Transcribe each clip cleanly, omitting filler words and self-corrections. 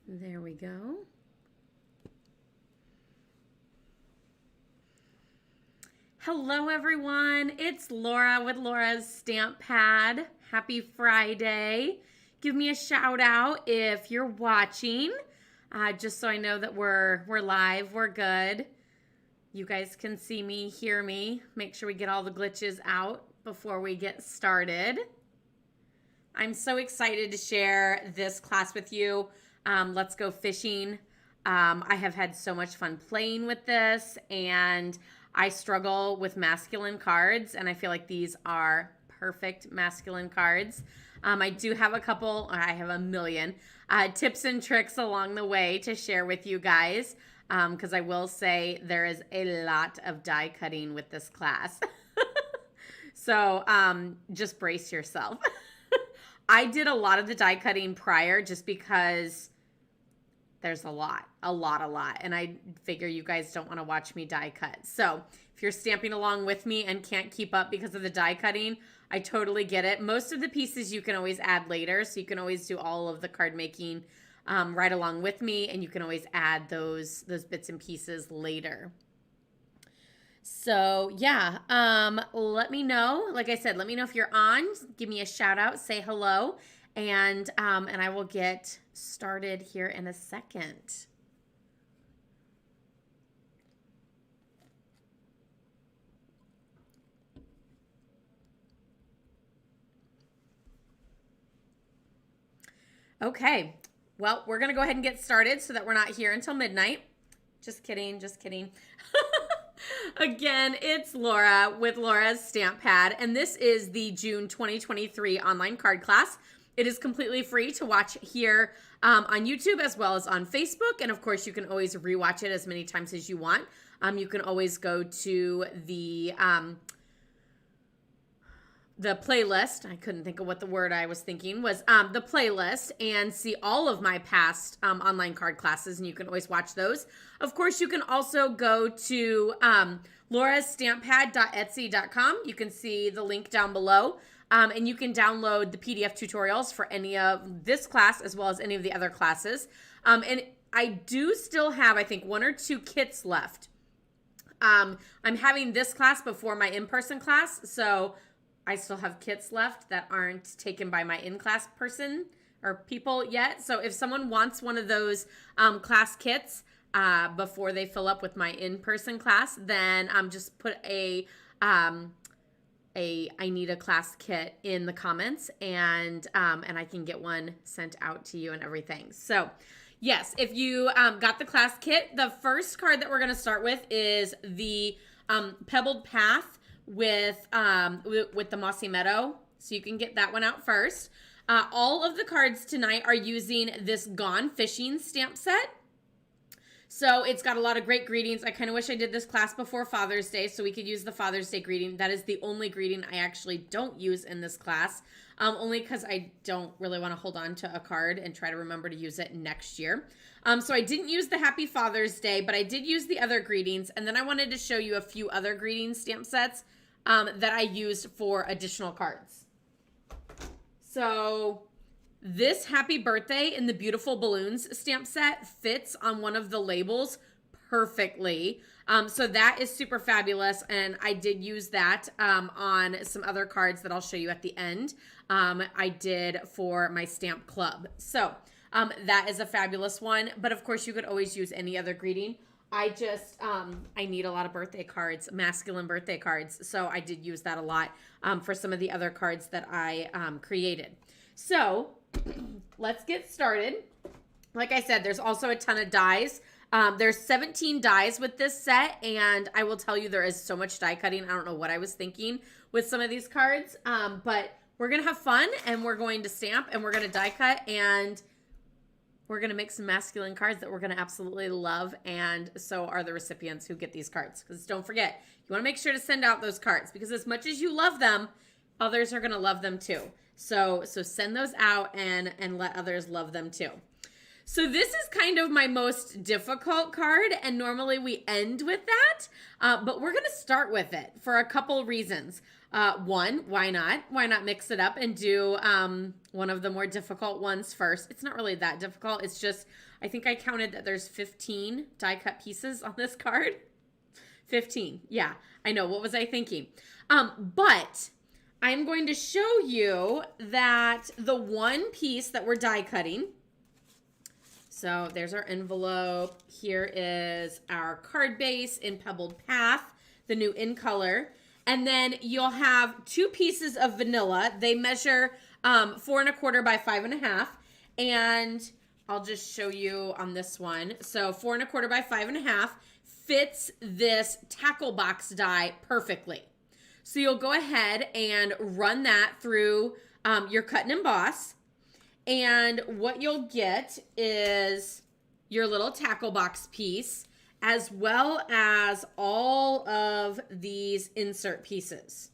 There we go. Hello, everyone. It's Laura with Laura's Stamp Pad. Happy Friday. Give me a shout out if you're watching, just so I know that we're live, we're good. You guys can see me, hear me. Make sure we get all the glitches out before we get started. I'm so excited to share this class with you. Let's go fishing. I have had so much fun playing with this, and I struggle with masculine cards, and I feel like these are perfect masculine cards. I do have a couple, I have a million tips and tricks along the way to share with you guys, because I will say there is a lot of die cutting with this class. So just brace yourself. I did a lot of the die cutting prior just because there's a lot. And I figure you guys don't want to watch me die cut. So if you're stamping along with me and can't keep up because of the die cutting, I totally get it. Most of the pieces you can always add later. So you can always do all of the card making right along with me. And you can always add those bits and pieces later. So yeah, let me know. Like I said, let me know if you're on. Give me a shout out, say hello, and I will get started here in a second. Okay, well, we're gonna go ahead and get started so that we're not here until midnight. Just kidding, just kidding. Again, it's Laura with Laura's Stamp Pad, and this is the June 2023 online card class. It is completely free to watch here on YouTube as well as on Facebook, and of course, you can always rewatch it as many times as you want. You can always go to the playlist. I couldn't think of what the word I was thinking was, the playlist, and see all of my past online card classes, and you can always watch those. Of course, you can also go to LaurasStampPad.etsy.com. You can see the link down below, and you can download the PDF tutorials for any of this class as well as any of the other classes. And I do still have, I think, 1 or 2 kits left. I'm having this class before my in-person class, so I still have kits left that aren't taken by my in-class person or people yet. So if someone wants one of those class kits before they fill up with my in-person class, then just put a I need a class kit in the comments, and I can get one sent out to you and everything. So yes, if you got the class kit, the first card that we're going to start with is the Pebbled Path with the Mossy Meadow. So you can get that one out first. All of the cards tonight are using this Gone Fishing stamp set. So it's got a lot of great greetings. I kind of wish I did this class before Father's Day so we could use the Father's Day greeting. That is the only greeting I actually don't use in this class, only because I don't really want to hold on to a card and try to remember to use it next year. So I didn't use the Happy Father's Day, but I did use the other greetings. And then I wanted to show you a few other greeting stamp sets that I used for additional cards. So this Happy Birthday in the Beautiful Balloons stamp set fits on one of the labels perfectly. So that is super fabulous, and I did use that on some other cards that I'll show you at the end. I did for my stamp club. So that is a fabulous one, but of course you could always use any other greeting. I just, I need a lot of birthday cards, masculine birthday cards. So I did use that a lot for some of the other cards that I created. So let's get started. Like I said, there's also a ton of dies. There's 17 dies with this set, and I will tell you there is so much die cutting. I don't know what I was thinking with some of these cards, but we're going to have fun, and we're going to stamp, and we're going to die cut, and we're going to make some masculine cards that we're going to absolutely love, and so are the recipients who get these cards. Because don't forget, you want to make sure to send out those cards, because as much as you love them, others are going to love them too. So send those out and let others love them too. So this is kind of my most difficult card, and normally we end with that, but we're going to start with it for a couple reasons. One, why not? Why not mix it up and do one of the more difficult ones first? It's not really that difficult. It's just, I think I counted that there's 15 die cut pieces on this card. 15. Yeah, I know. What was I thinking? But I'm going to show you that the one piece that we're die cutting. So there's our envelope. Here is our card base in Pebbled Path, the new in color. And then you'll have two pieces of vanilla. They measure 4 1/4 by 5 1/2. And I'll just show you on this one. So 4 1/4 by 5 1/2 fits this tackle box die perfectly. So you'll go ahead and run that through your cut and emboss. And what you'll get is your little tackle box piece, as well as all of these insert pieces.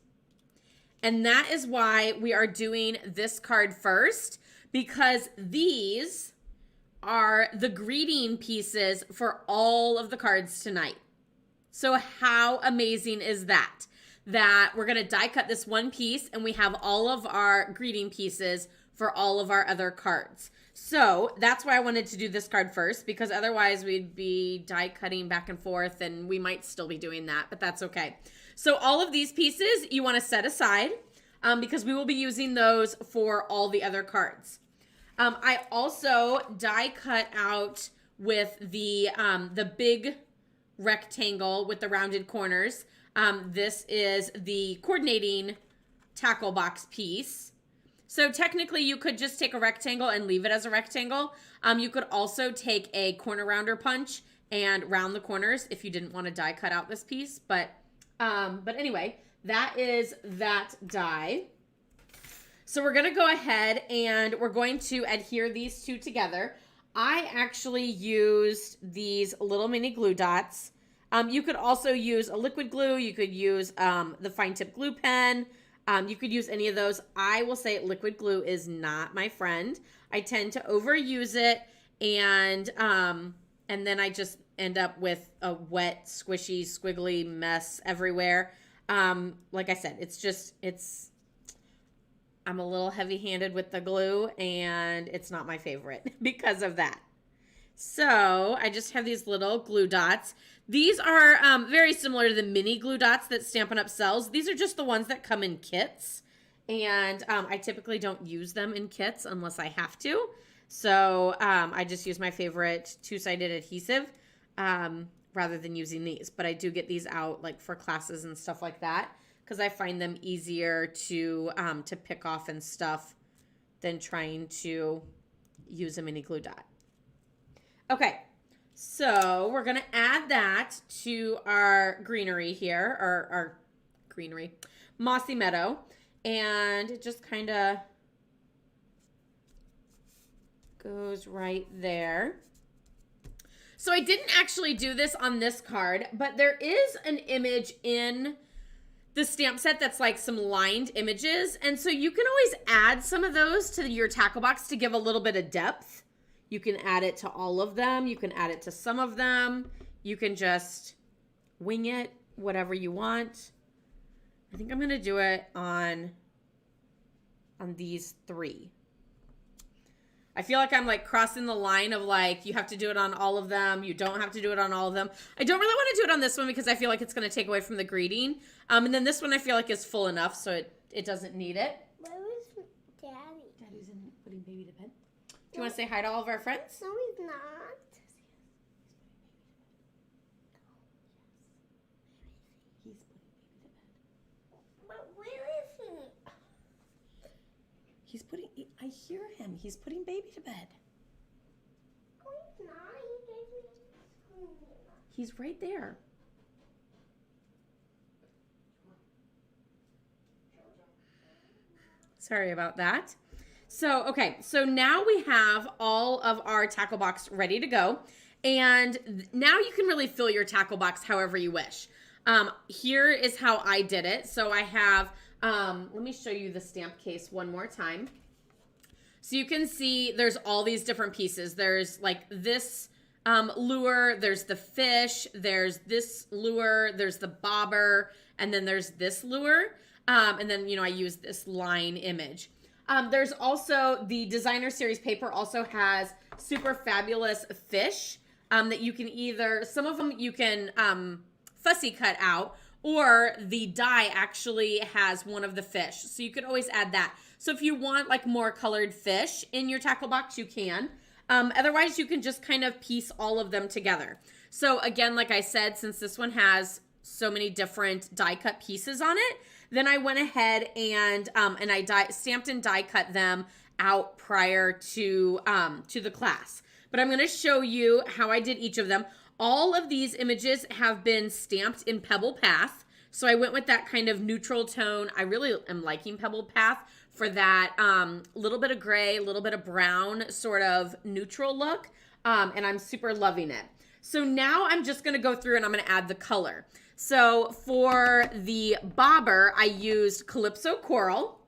And that is why we are doing this card first, because these are the greeting pieces for all of the cards tonight. So how amazing is that? That we're going to die cut this one piece and we have all of our greeting pieces for all of our other cards. So that's why I wanted to do this card first, because otherwise we'd be die cutting back and forth, and we might still be doing that, but that's okay. So all of these pieces you want to set aside because we will be using those for all the other cards. I also die cut out with the big rectangle with the rounded corners. This is the coordinating tackle box piece. So technically you could just take a rectangle and leave it as a rectangle. You could also take a corner rounder punch and round the corners if you didn't want to die cut out this piece. But anyway, that is that die. So we're going to go ahead and we're going to adhere these two together. I actually used these little mini glue dots. You could also use a liquid glue. You could use the fine tip glue pen. You could use any of those. I will say liquid glue is not my friend. I tend to overuse it, and then I just end up with a wet, squishy, squiggly mess everywhere. Like I said, I'm a little heavy-handed with the glue, and it's not my favorite because of that. So I just have these little glue dots. These are very similar to the mini glue dots that Stampin' Up! Sells. These are just the ones that come in kits. And I typically don't use them in kits unless I have to. So I just use my favorite two-sided adhesive rather than using these. But I do get these out like for classes and stuff like that, because I find them easier to pick off and stuff than trying to use a mini glue dot. Okay, so we're going to add that to our greenery here, or our greenery, Mossy Meadow, and it just kind of goes right there. So I didn't actually do this on this card, but there is an image in the stamp set that's like some lined images, and so you can always add some of those to your tackle box to give a little bit of depth. You can add it to all of them. You can add it to some of them. You can just wing it, whatever you want. I think I'm going to do it on these 3. I feel like I'm like crossing the line of like, you have to do it on all of them. You don't have to do it on all of them. I don't really want to do it on this one because I feel like it's going to take away from the greeting. And then this one I feel like is full enough, so it doesn't need it. Where was Daddy? Daddy's in putting baby to bed. Do you want to say hi to all of our friends? No, he's not. He's putting baby to bed. But where is he? I hear him. He's putting baby to bed. No, he's not. He gave me his spoon. He's right there. Sorry about that. So, okay, so now we have all of our tackle box ready to go. And now you can really fill your tackle box however you wish. Here is how I did it. So I have, let me show you the stamp case one more time. So you can see there's all these different pieces. There's like this lure, there's the fish, there's this lure, there's the bobber, and then there's this lure. And then, I use this line image. There's also the designer series paper also has super fabulous fish that you can either, some of them you can fussy cut out, or the die actually has one of the fish. So you could always add that. So if you want like more colored fish in your tackle box, you can. Otherwise, you can just kind of piece all of them together. So again, like I said, since this one has so many different die cut pieces on it, then I went ahead and I stamped and die cut them out prior to the class. But I'm going to show you how I did each of them. All of these images have been stamped in Pebble Path. So I went with that kind of neutral tone. I really am liking Pebble Path for that little bit of gray, a little bit of brown sort of neutral look. And I'm super loving it. So now I'm just going to go through and I'm going to add the color. So for the bobber, I used Calypso Coral.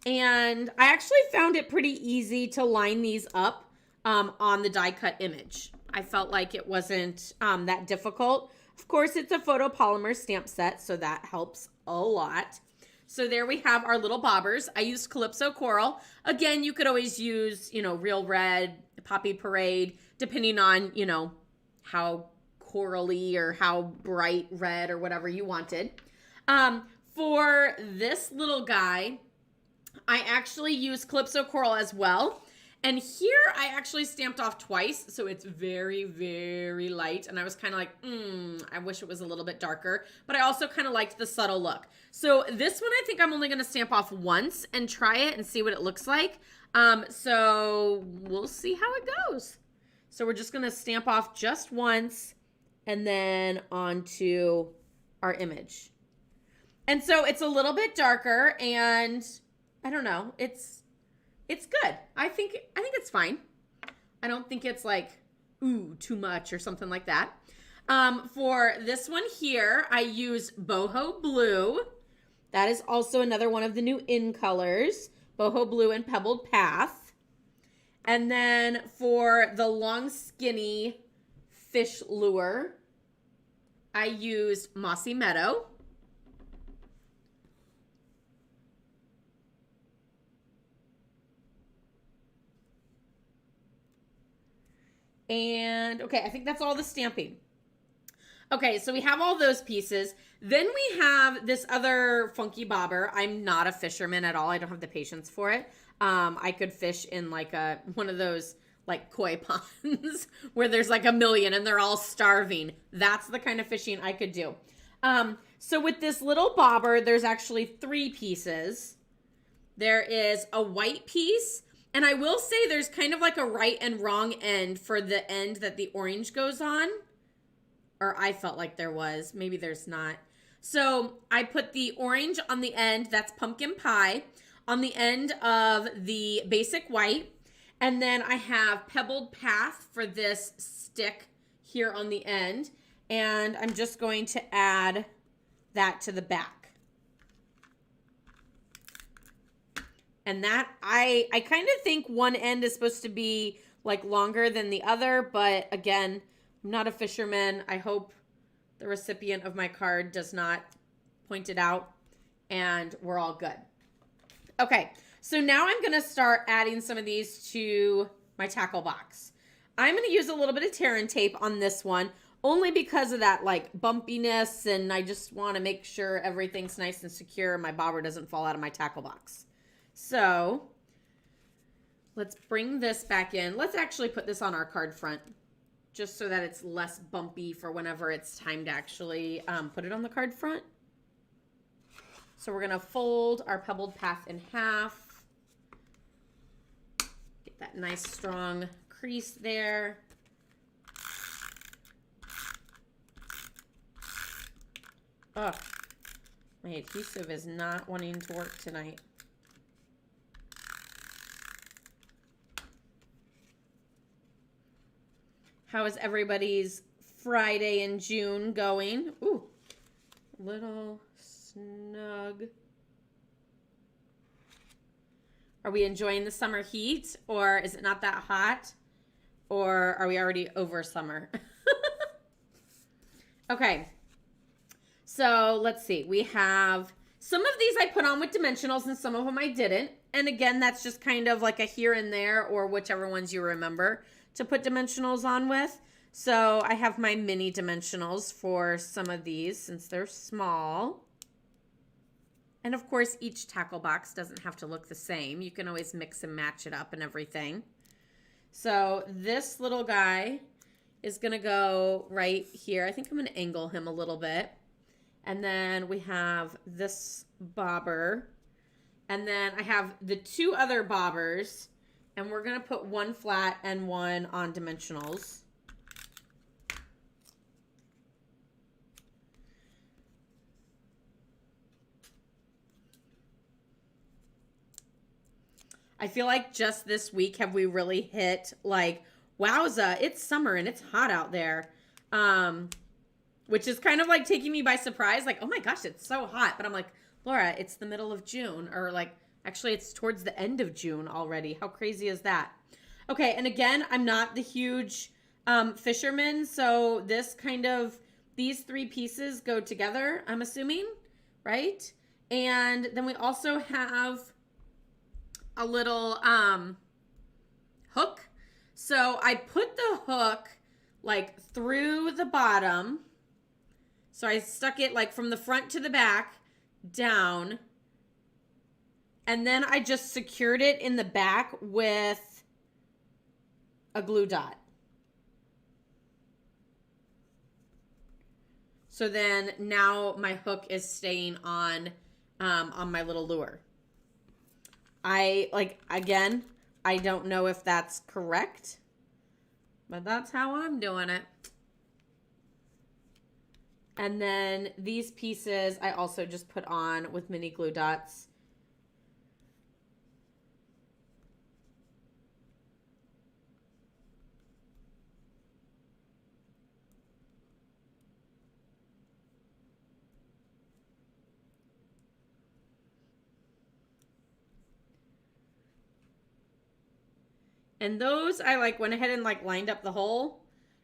And I actually found it pretty easy to line these up on the die cut image. I felt like it wasn't that difficult. Of course, it's a photopolymer stamp set, so that helps a lot. So there we have our little bobbers. I used Calypso Coral. Again, you could always use, Real Red, Poppy Parade, depending on, how corally or how bright red or whatever you wanted. For this little guy, I actually used Calypso Coral as well. And here I actually stamped off twice, so it's very, very light. And I was kind of like, I wish it was a little bit darker. But I also kind of liked the subtle look. So this one I think I'm only going to stamp off once and try it and see what it looks like. So we'll see how it goes. So we're just going to stamp off just once and then onto our image. And so it's a little bit darker and I don't know, it's good. I think it's fine. I don't think it's like, ooh, too much or something like that. For this one here, I used Boho Blue. That is also another one of the new in colors, Boho Blue and Pebbled Path. And then for the long skinny fish lure, I used Mossy Meadow. And okay, I think that's all the stamping. Okay, so we have all those pieces. Then we have this other funky bobber. I'm not a fisherman at all. I don't have the patience for it. I could fish in like one of those like koi ponds where there's like a million and they're all starving. That's the kind of fishing I could do. So with this little bobber, there's actually 3 pieces. There is a white piece. And I will say there's kind of like a right and wrong end for the end that the orange goes on. Or I felt like there was. Maybe there's not. So I put the orange on the end. That's pumpkin pie. On the end of the basic white. And then I have Pebbled Path for this stick here on the end. And I'm just going to add that to the back. And that, I kind of think one end is supposed to be like longer than the other. But again, I'm not a fisherman. I hope the recipient of my card does not point it out. And we're all good. Okay, so now I'm going to start adding some of these to my tackle box. I'm going to use a little bit of tear and tape on this one. Only because of that like bumpiness. And I just want to make sure everything's nice and secure. And my bobber doesn't fall out of my tackle box. So let's bring this back in. Let's actually put this on our card front just so that it's less bumpy for whenever it's time to actually put it on the card front. So we're going to fold our Pebbled Path in half. Get that nice strong crease there. Oh, my adhesive is not wanting to work tonight. How is everybody's Friday in June going? Ooh, little snug. Are we enjoying the summer heat, or is it not that hot? Or are we already over summer? Okay. So let's see. We have some of these I put on with dimensionals and some of them I didn't. And again, that's just kind of like a here and there or whichever ones you remember to put dimensionals on with. So I have my mini dimensionals for some of these since they're small. And of course, each tackle box doesn't have to look the same. You can always mix and match it up and everything. So this little guy is going to go right here. I think I'm going to angle him a little bit. And then we have this bobber. And then I have the two other bobbers. And we're going to put one flat and one on dimensionals. I feel like just this week have we really hit like, wowza, it's summer and it's hot out there. Which is kind of like taking me by surprise. Like, oh my gosh, it's so hot. But I'm like, Laura, it's the middle of June. Or like, actually it's towards the end of June already. How crazy is that? Okay, and again, I'm not the huge fisherman. So these three pieces go together, I'm assuming, right? And then we also have a little hook. So I put the hook like through the bottom. So I stuck it like from the front to the back down. And then I just secured it in the back with a glue dot. So then now my hook is staying on my little lure. Again, I don't know if that's correct, but that's how I'm doing it. And then these pieces I also just put on with mini glue dots. And those I like went ahead and like lined up the hole.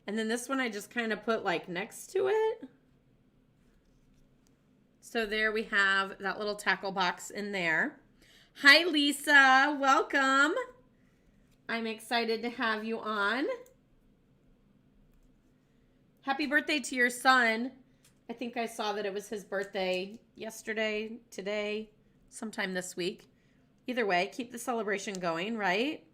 And then this one I just kind of put like next to it. So there we have that little tackle box in there. Hi, Lisa. Welcome. I'm excited to have you on. Happy birthday to your son. I think I saw that it was his birthday yesterday, today, sometime this week. Either way, keep the celebration going, right?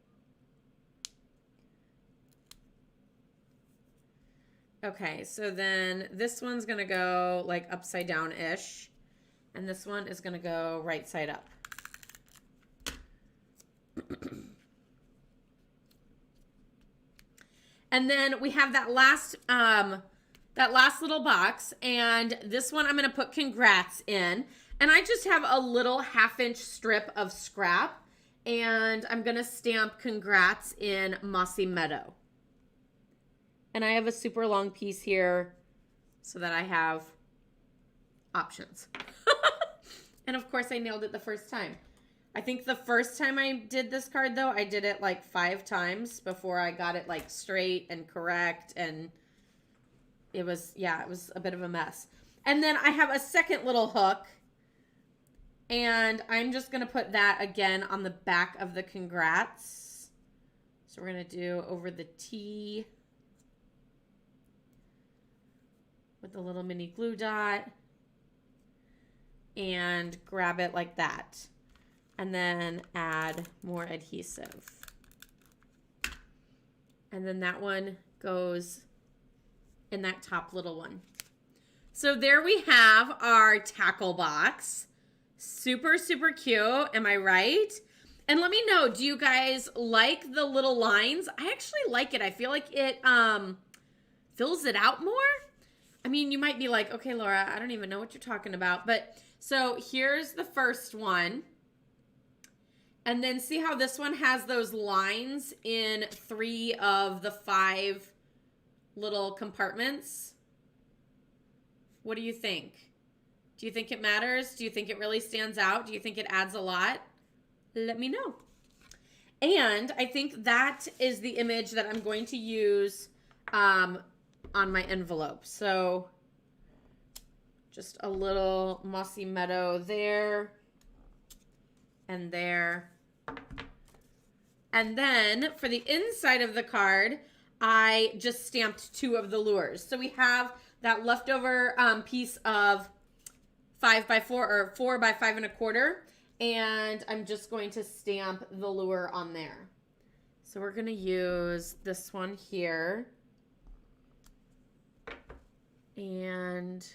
Okay, so then this one's going to go like upside down-ish. And this one is going to go right side up. And then we have that last little box. And this one I'm going to put congrats in. And I just have a little 1/2-inch strip of scrap. And I'm going to stamp congrats in Mossy Meadow. And I have a super long piece here so that I have options. And of course I nailed it the first time. I think the first time I did this card though, I did it like 5 times before I got it like straight and correct. And it was a bit of a mess. And then I have a second little hook. And I'm just going to put that again on the back of the congrats. So we're going to do over the T with the little mini glue dot and grab it like that. And then add more adhesive. And then that one goes in that top little one. So there we have our tackle box. Super, super cute. Am I right? And let me know, do you guys like the little lines? I actually like it. I feel like it fills it out more. I mean, you might be like, okay, Laura, I don't even know what you're talking about. But so here's the first one. And then see how this one has those lines in 3 of the 5 little compartments? What do you think? Do you think it matters? Do you think it really stands out? Do you think it adds a lot? Let me know. And I think that is the image that I'm going to use on my envelope. So just a little mossy meadow there and there. And then for the inside of the card, I just stamped 2 of the lures. So we have that leftover piece of 5x4 or 4 by 5 1/4. And I'm just going to stamp the lure on there. So we're going to use this one here. And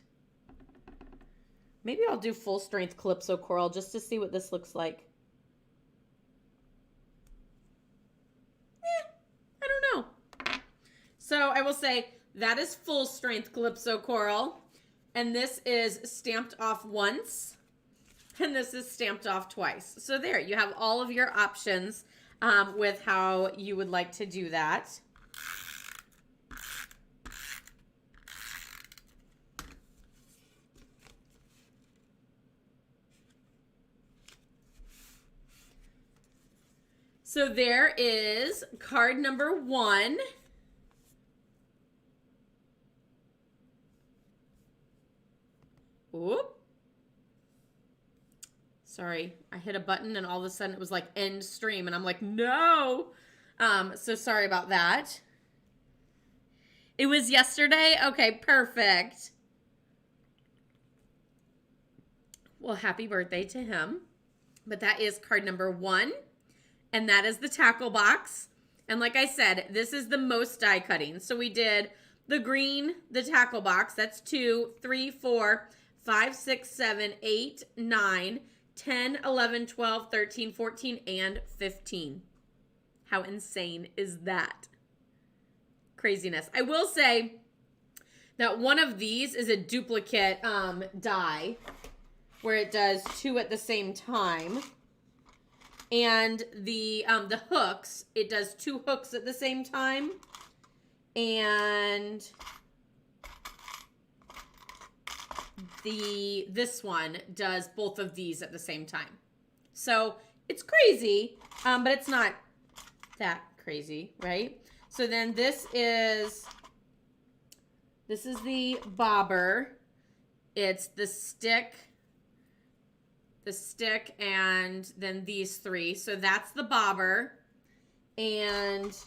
maybe I'll do full strength Calypso Coral just to see what this looks like. I don't know. So I will say that is full strength Calypso Coral. And this is stamped off once. And this is stamped off twice. So there, you have all of your options with how you would like to do that. So there is card number 1. Oop. Sorry, I hit a button and all of a sudden it was like end stream and I'm like, no. So sorry about that. It was yesterday? Okay, perfect. Well, happy birthday to him. But that is card number 1. And that is the tackle box. And like I said, this is the most die cutting. So we did the green, the tackle box. That's 2, 3, 4, 5, 6, 7, 8, 9, 10, 11, 12, 13, 14, and 15. How insane is that? Craziness. I will say that one of these is a duplicate die where it does 2 at the same time. And the hooks, it does 2 hooks at the same time. And this one does both of these at the same time. So it's crazy, but it's not that crazy, right? So then this is the bobber. It's the stick, and then these 3. So that's the bobber. And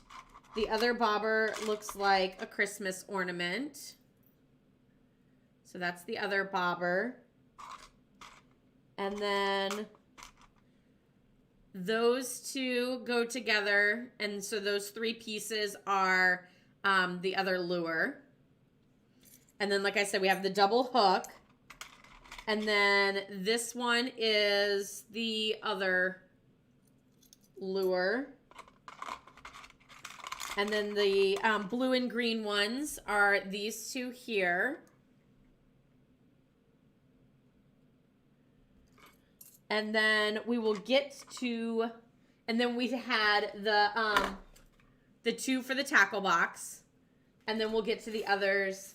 the other bobber looks like a Christmas ornament. So that's the other bobber. And then those 2 go together. And so those 3 pieces are the other lure. And then, like I said, we have the double hook. And then this one is the other lure. And then the blue and green ones are these 2 here. And then we will get to, and then we had the 2 for the tackle box. And then we'll get to the others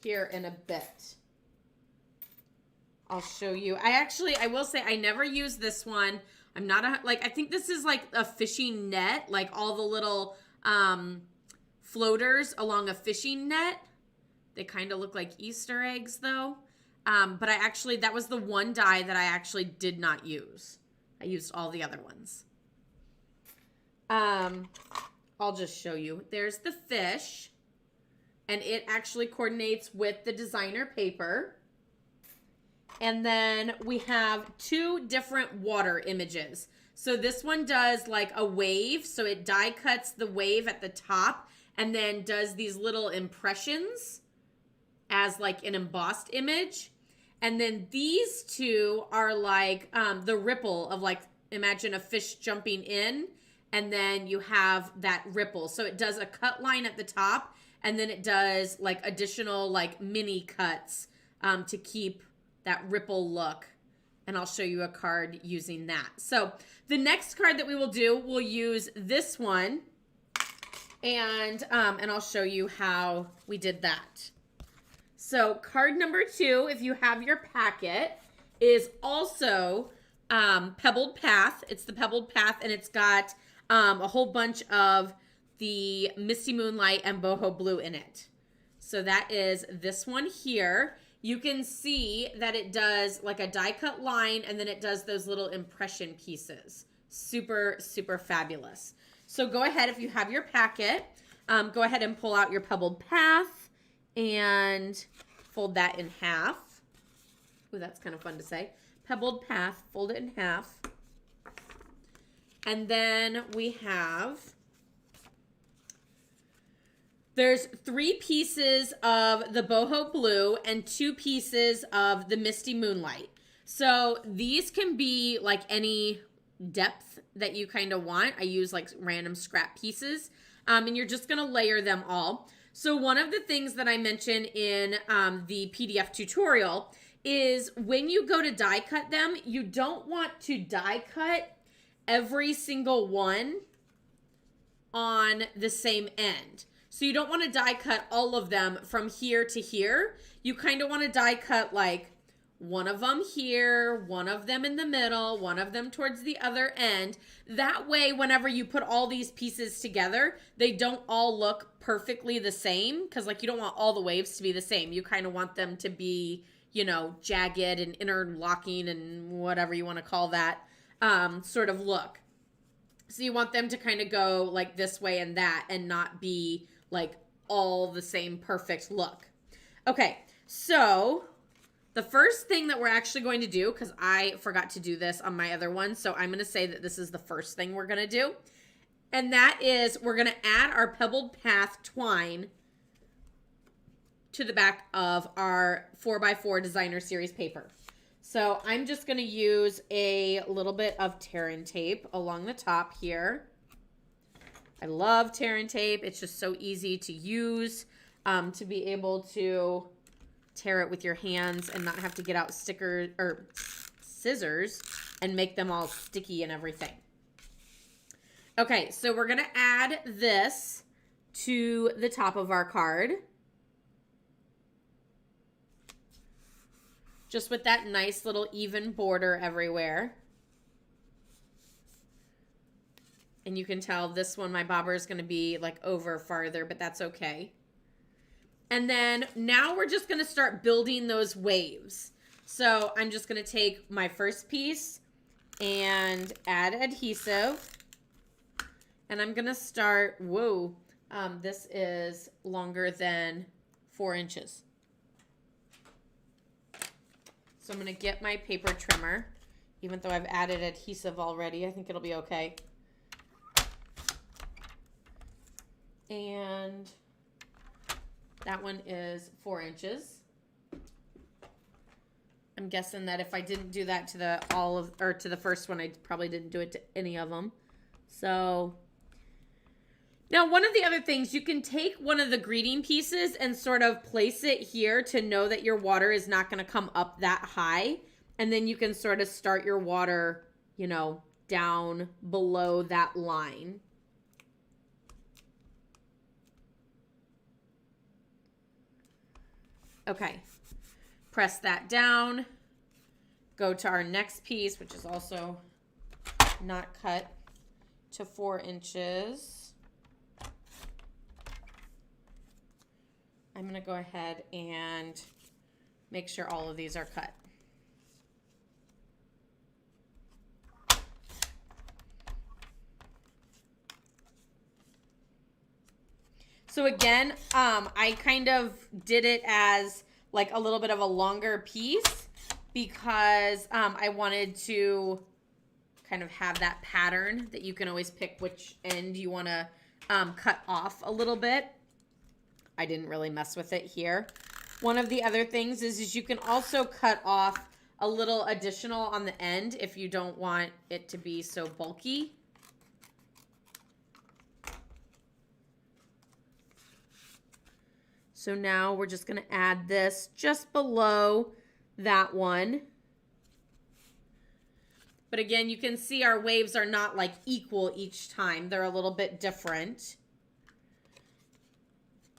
here in a bit. I'll show you. I will say I never use this one. I'm not I think this is like a fishing net, like all the little floaters along a fishing net. They kind of look like Easter eggs though. But that was the one die that I actually did not use. I used all the other ones. I'll just show you. There's the fish, and it actually coordinates with the designer paper. And then we have 2 different water images. So this one does like a wave. So it die cuts the wave at the top and then does these little impressions as like an embossed image. And then these 2 are like the ripple of like, imagine a fish jumping in and then you have that ripple. So it does a cut line at the top and then it does like additional like mini cuts to keep that ripple look. And I'll show you a card using that. So the next card that we will do, we'll use this one. And I'll show you how we did that. So card number 2, if you have your packet, is also Pebbled Path. It's the Pebbled Path, and it's got a whole bunch of the Misty Moonlight and Boho Blue in it. So that is this one here. You can see that it does like a die cut line, and then it does those little impression pieces. Super, super fabulous. So go ahead, if you have your packet, go ahead and pull out your Pebbled Path and fold that in half. Ooh, that's kind of fun to say. Pebbled Path, fold it in half. And then we have, there's 3 pieces of the Boho Blue and 2 pieces of the Misty Moonlight. So these can be like any depth that you kind of want. I use like random scrap pieces, and you're just going to layer them all. So one of the things that I mentioned in the PDF tutorial is when you go to die cut them, you don't want to die cut every single one on the same end. So you don't want to die cut all of them from here to here. You kind of want to die cut like one of them here, one of them in the middle, one of them towards the other end. That way, whenever you put all these pieces together, they don't all look perfectly the same, because like you don't want all the waves to be the same. You kind of want them to be, you know, jagged and interlocking and whatever you want to call that sort of look. So you want them to kind of go like this way and that, and not be like all the same perfect look. Okay, so the first thing that we're actually going to do, because I forgot to do this on my other one, so I'm going to say that this is the first thing we're going to do. And that is we're going to add our Pebbled Path twine to the back of our 4x4 Designer Series paper. So I'm just going to use a little bit of tear and tape along the top here. I love tear and tape. It's just so easy to use, to be able to tear it with your hands and not have to get out stickers or scissors and make them all sticky and everything. Okay, so we're going to add this to the top of our card. Just with that nice little even border everywhere. And you can tell this one, my bobber is going to be like over farther, but that's okay. And then now we're just going to start building those waves. So I'm just going to take my first piece and add adhesive. And I'm going to start, whoa, this is longer than 4 inches. So I'm going to get my paper trimmer. Even though I've added adhesive already, I think it'll be okay. And that one is 4 inches. I'm guessing that if I didn't do that to the first one, I probably didn't do it to any of them. So now one of the other things, you can take one of the greeting pieces and sort of place it here to know that your water is not going to come up that high. And then you can sort of start your water, you know, down below that line. Okay, press that down, go to our next piece, which is also not cut to 4 inches. I'm going to go ahead and make sure all of these are cut. So again, I kind of did it as like a little bit of a longer piece because I wanted to kind of have that pattern that you can always pick which end you want to cut off a little bit. I didn't really mess with it here. One of the other things is you can also cut off a little additional on the end if you don't want it to be so bulky. So now we're just going to add this just below that one. But again, you can see our waves are not like equal each time. They're a little bit different.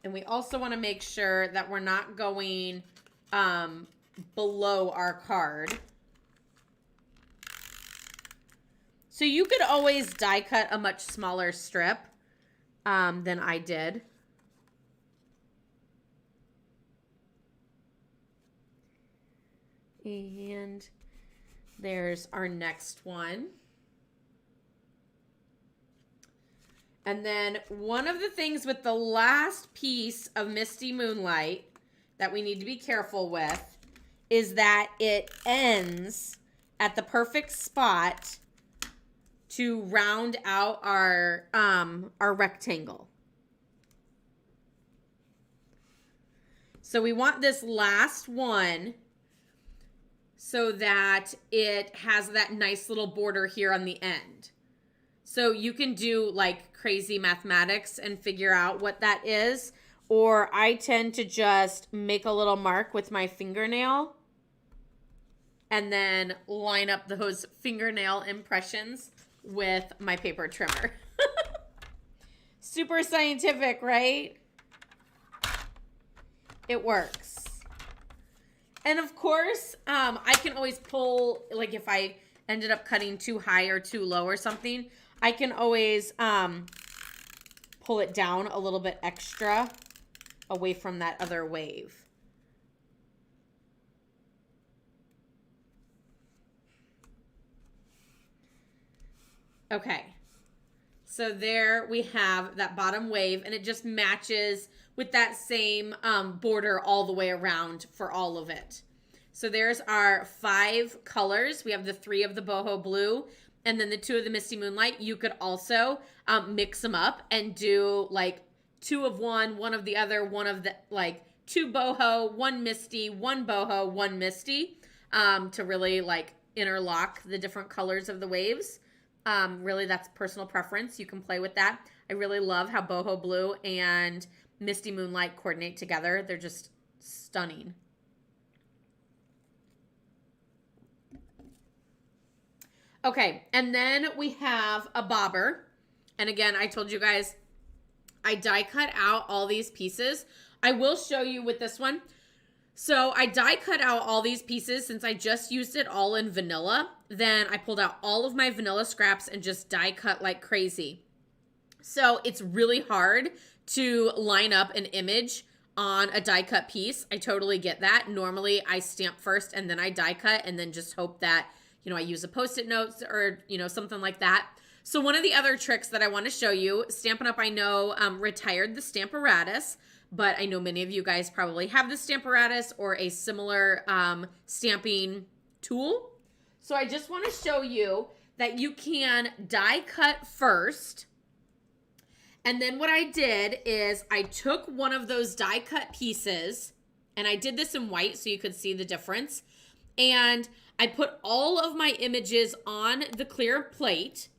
And we also want to make sure that we're not going below our card. So you could always die cut a much smaller strip than I did. And there's our next one. And then one of the things with the last piece of Misty Moonlight that we need to be careful with is that it ends at the perfect spot to round out our rectangle. So we want this last one so that it has that nice little border here on the end. So you can do like crazy mathematics and figure out what that is. Or I tend to just make a little mark with my fingernail and then line up those fingernail impressions with my paper trimmer. Super scientific, right? It works. And of course, I can always pull, like if I ended up cutting too high or too low or something, I can always pull it down a little bit extra away from that other wave. Okay, so there we have that bottom wave, and it just matches with that same border all the way around for all of it. So there's our 5 colors. We have the 3 of the boho blue and then the 2 of the Misty Moonlight. You could also mix them up and do like 2 of one, 1 of the other, 1 of the, like 2 boho, 1 misty, 1 boho, 1 misty, to really like interlock the different colors of the waves. Really, that's personal preference. You can play with that. I really love how boho blue and Misty Moonlight coordinate together. They're just stunning. Okay, and then we have a bobber. And again, I told you guys, I die cut out all these pieces. I will show you with this one. So I die cut out all these pieces since I just used it all in vanilla. Then I pulled out all of my vanilla scraps and just die cut like crazy. So it's really hard to line up an image on a die cut piece. I totally get that. Normally I stamp first and then I die cut and then just hope that, you know, I use a Post-it notes or, you know, something like that. So one of the other tricks that I want to show you, Stampin' Up! I know retired the Stamparatus, but I know many of you guys probably have the Stamparatus or a similar stamping tool. So I just want to show you that you can die cut first. And then what I did is I took one of those die cut pieces, and I did this in white so you could see the difference. And I put all of my images on the clear plate,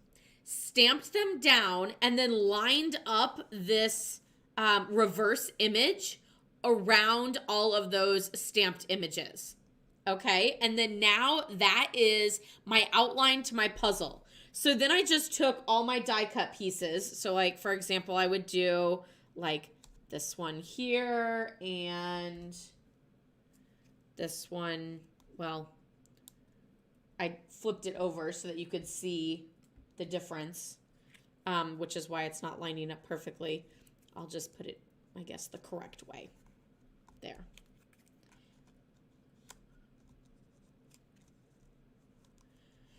stamped them down, and then lined up this reverse image around all of those stamped images. Okay, and then now that is my outline to my puzzle. So then I just took all my die cut pieces. So like, for example, I would do like this one here and this one, well, I flipped it over so that you could see the difference, which is why it's not lining up perfectly. I'll just put it, I guess, the correct way. There.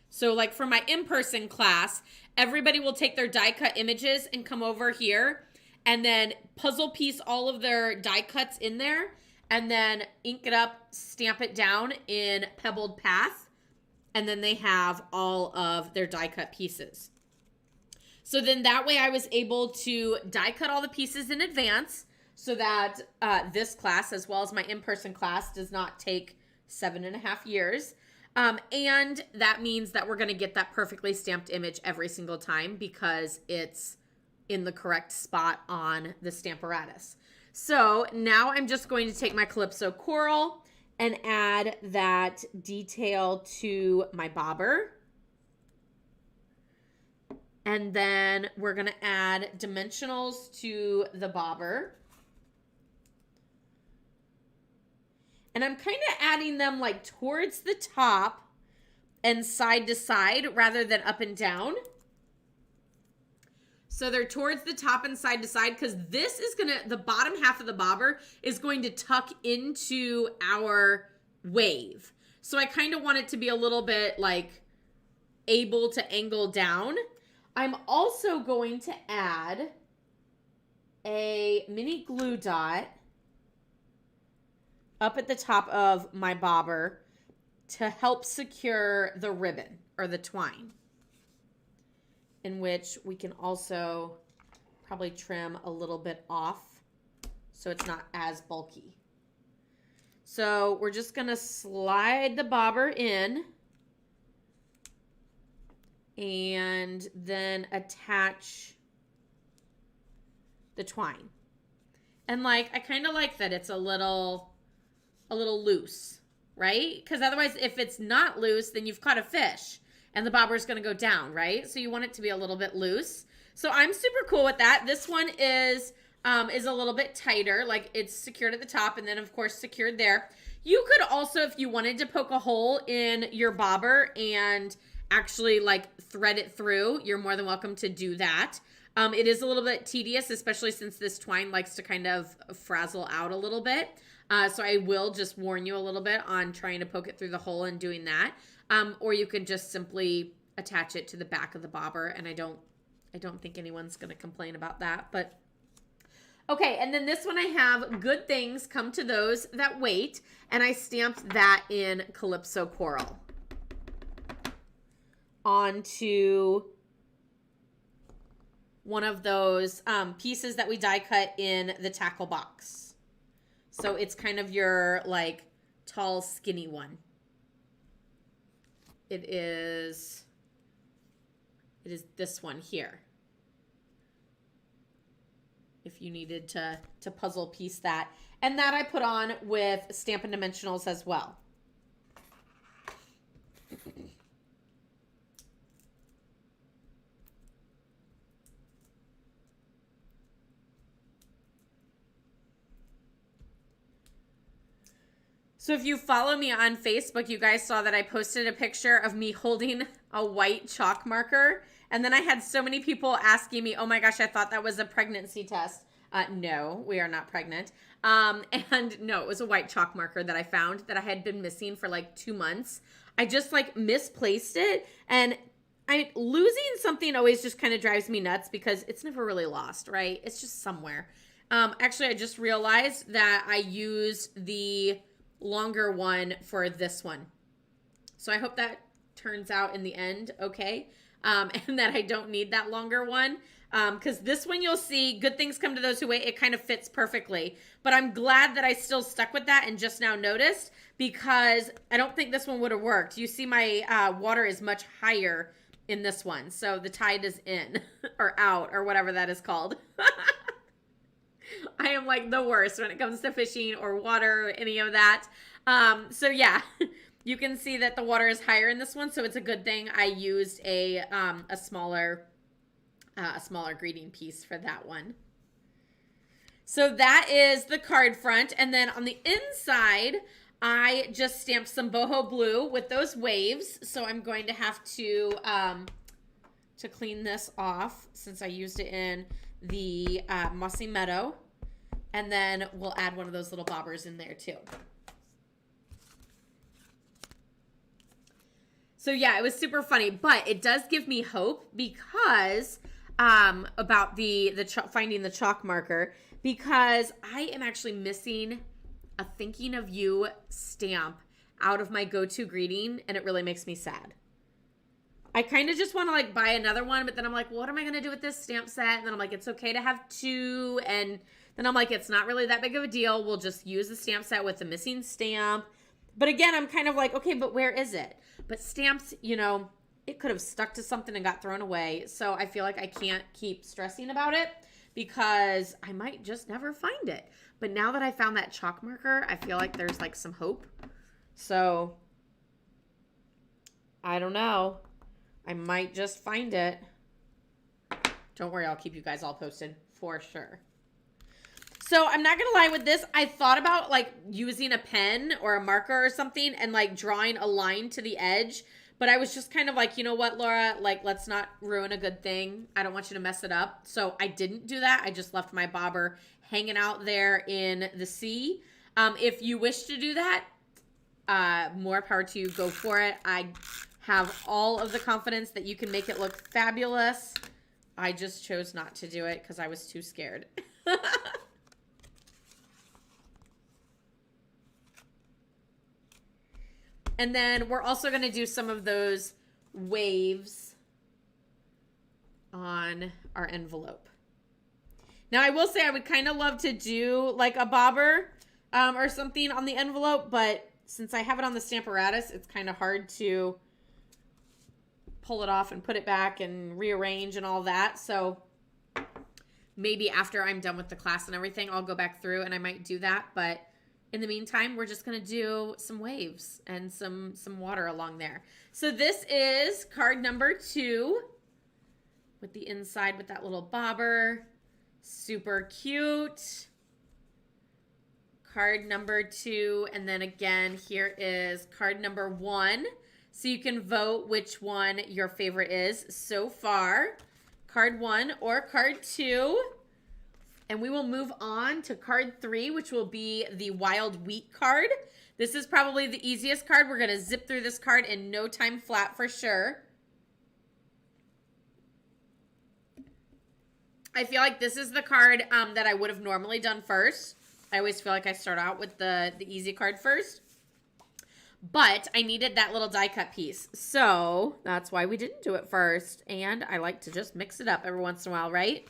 So like for my in-person class, everybody will take their die cut images and come over here and then puzzle piece all of their die cuts in there and then ink it up, stamp it down in Pebbled Path, and then they have all of their die cut pieces. So then that way I was able to die cut all the pieces in advance so that this class, as well as my in-person class, does not take 7.5 years. And that means that we're going to get that perfectly stamped image every single time because it's in the correct spot on the Stamparatus. So now I'm just going to take my Calypso Coral and add that detail to my bobber. And then we're going to add dimensionals to the bobber. And I'm kind of adding them like towards the top and side to side rather than up and down. So they're towards the top and side to side because this is going to, the bottom half of the bobber is going to tuck into our wave. So I kind of want it to be a little bit like able to angle down. I'm also going to add a mini glue dot up at the top of my bobber to help secure the ribbon or the twine, in which we can also probably trim a little bit off so it's not as bulky. So we're just going to slide the bobber in and then attach the twine. And like, I kind of like that it's a little loose, right? Because otherwise, if it's not loose, then you've caught a fish and the bobber is going to go down, right? So you want it to be a little bit loose. So I'm super cool with that. This one is a little bit tighter, like it's secured at the top and then of course secured there. You could also, if you wanted to poke a hole in your bobber and actually like thread it through, you're more than welcome to do that. It is a little bit tedious, especially since this twine likes to kind of frazzle out a little bit. So I will just warn you a little bit on trying to poke it through the hole and doing that. Or you can just simply attach it to the back of the bobber, and I don't think anyone's going to complain about that. But okay, and then this one I have good things come to those that wait, and I stamped that in Calypso Coral onto one of those pieces that we die cut in the tackle box. So it's kind of your like tall, skinny one. It is this one here. If you needed to puzzle piece that. And that I put on with Stampin' Dimensionals as well. So if you follow me on Facebook, you guys saw that I posted a picture of me holding a white chalk marker. And then I had so many people asking me, oh my gosh, I thought that was a pregnancy test. No, we are not pregnant. And no, it was a white chalk marker that I found that I had been missing for like 2 months. I just like misplaced it. And losing something always just kind of drives me nuts because it's never really lost, right? It's just somewhere. Actually, I just realized that I used the longer one for this one. So I hope that turns out in the end okay, and that I don't need that longer one, because this one you'll see, good things come to those who wait, it kind of fits perfectly. But I'm glad that I still stuck with that and just now noticed, because I don't think this one would have worked. You see my water is much higher in this one, so the tide is in or out or whatever that is called. I am like the worst when it comes to fishing or water or any of that. So yeah, you can see that the water is higher in this one. So it's a good thing I used a smaller greeting piece for that one. So that is the card front. And then on the inside, I just stamped some boho blue with those waves. So I'm going to have to clean this off since I used it in the Mossy Meadow, and then we'll add one of those little bobbers in there too. So yeah, it was super funny, but it does give me hope because about finding the chalk marker, because I am actually missing a thinking of you stamp out of my go-to greeting, and it really makes me sad. I kind of just want to like buy another one, but then I'm like, what am I going to do with this stamp set? And then I'm like, it's okay to have 2. And then I'm like, it's not really that big of a deal. We'll just use the stamp set with the missing stamp. But again, I'm kind of like, okay, but where is it? But stamps, you know, it could have stuck to something and got thrown away. So I feel like I can't keep stressing about it because I might just never find it. But now that I found that chalk marker, I feel like there's like some hope. So I don't know. I might just find it. Don't worry, I'll keep you guys all posted for sure. So I'm not going to lie with this. I thought about like using a pen or a marker or something and like drawing a line to the edge. But I was just kind of like, you know what, Laura, like, let's not ruin a good thing. I don't want you to mess it up. So I didn't do that. I just left my bobber hanging out there in the sea. If you wish to do that, more power to you, go for it. I have all of the confidence that you can make it look fabulous. I just chose not to do it because I was too scared. And then we're also going to do some of those waves on our envelope. Now, I will say I would kind of love to do like a bobber or something on the envelope, but since I have it on the Stamparatus, it's kind of hard to pull it off and put it back and rearrange and all that. So maybe after I'm done with the class and everything, I'll go back through and I might do that. But in the meantime, we're just going to do some waves and some water along there. So this is card number 2 with the inside with that little bobber. Super cute. Card number 2. And then again, here is card number 1. So you can vote which one your favorite is so far. Card 1 or card 2. And we will move on to card 3, which will be the Wild Wheat card. This is probably the easiest card. We're going to zip through this card in no time flat for sure. I feel like this is the card that I would have normally done first. I always feel like I start out with the easy card first. But I needed that little die cut piece. So that's why we didn't do it first. And I like to just mix it up every once in a while, right?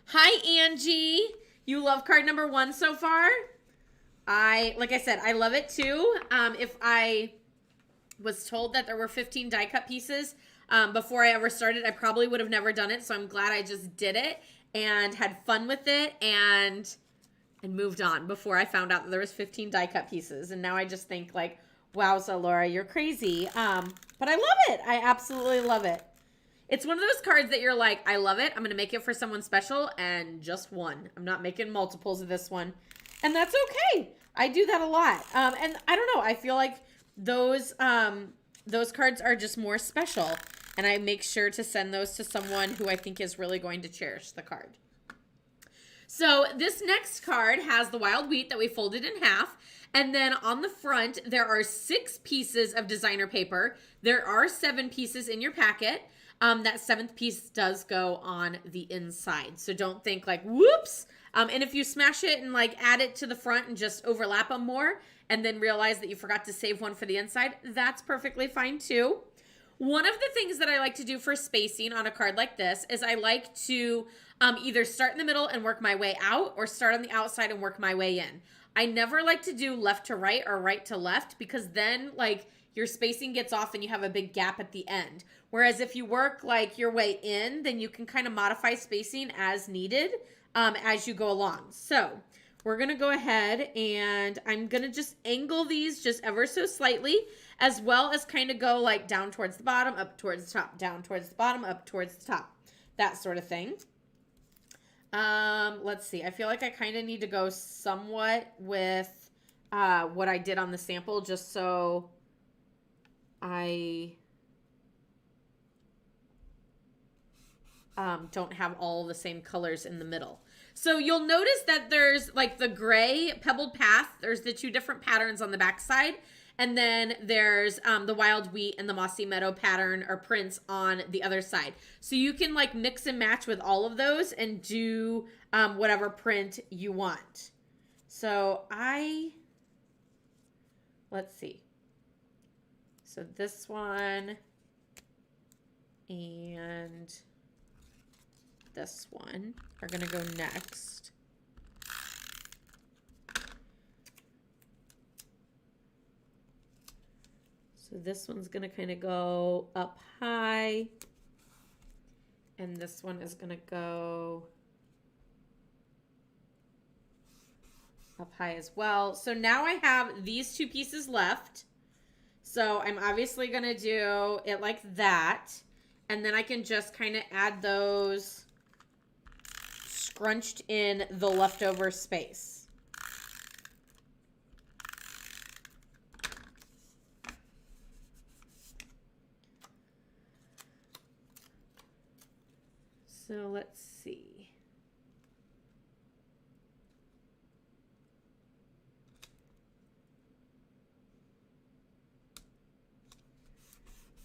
Hi, Angie. You love card number 1 so far? Like I said, I love it too. If I was told that there were 15 die cut pieces before I ever started, I probably would have never done it. So I'm glad I just did it and had fun with it and moved on before I found out that there was 15 die cut pieces. And now I just think like, wowza, Laura, you're crazy. But I love it. I absolutely love it. It's one of those cards that you're like, I love it. I'm going to make it for someone special and just one. I'm not making multiples of this one. And that's okay. I do that a lot. And I don't know. I feel like those cards are just more special. And I make sure to send those to someone who I think is really going to cherish the card. So this next card has the Wild Wheat that we folded in half. And then on the front, there are 6 pieces of designer paper. There are 7 pieces in your packet. That 7th piece does go on the inside. So don't think like, whoops. And if you smash it and like add it to the front and just overlap them more and then realize that you forgot to save one for the inside, that's perfectly fine too. One of the things that I like to do for spacing on a card like this is I like to either start in the middle and work my way out or start on the outside and work my way in. I never like to do left to right or right to left because then like your spacing gets off and you have a big gap at the end. Whereas if you work like your way in, then you can kind of modify spacing as needed as you go along. So we're going to go ahead and I'm going to just angle these just ever so slightly, as well as kind of go like down towards the bottom, up towards the top, down towards the bottom, up towards the top, that sort of thing. Let's see. I feel like I kind of need to go somewhat with what I did on the sample just so I don't have all the same colors in the middle. So you'll notice that there's like the gray pebbled path. There's the 2 different patterns on the back side. And then there's the Wild Wheat and the Mossy Meadow pattern or prints on the other side. So you can like mix and match with all of those and do whatever print you want. So let's see. So this one and this one are going to go next. So this one's going to kind of go up high. And this one is going to go up high as well. So now I have these 2 pieces left. So I'm obviously going to do it like that. And then I can just kind of add those scrunched in the leftover space. So let's see.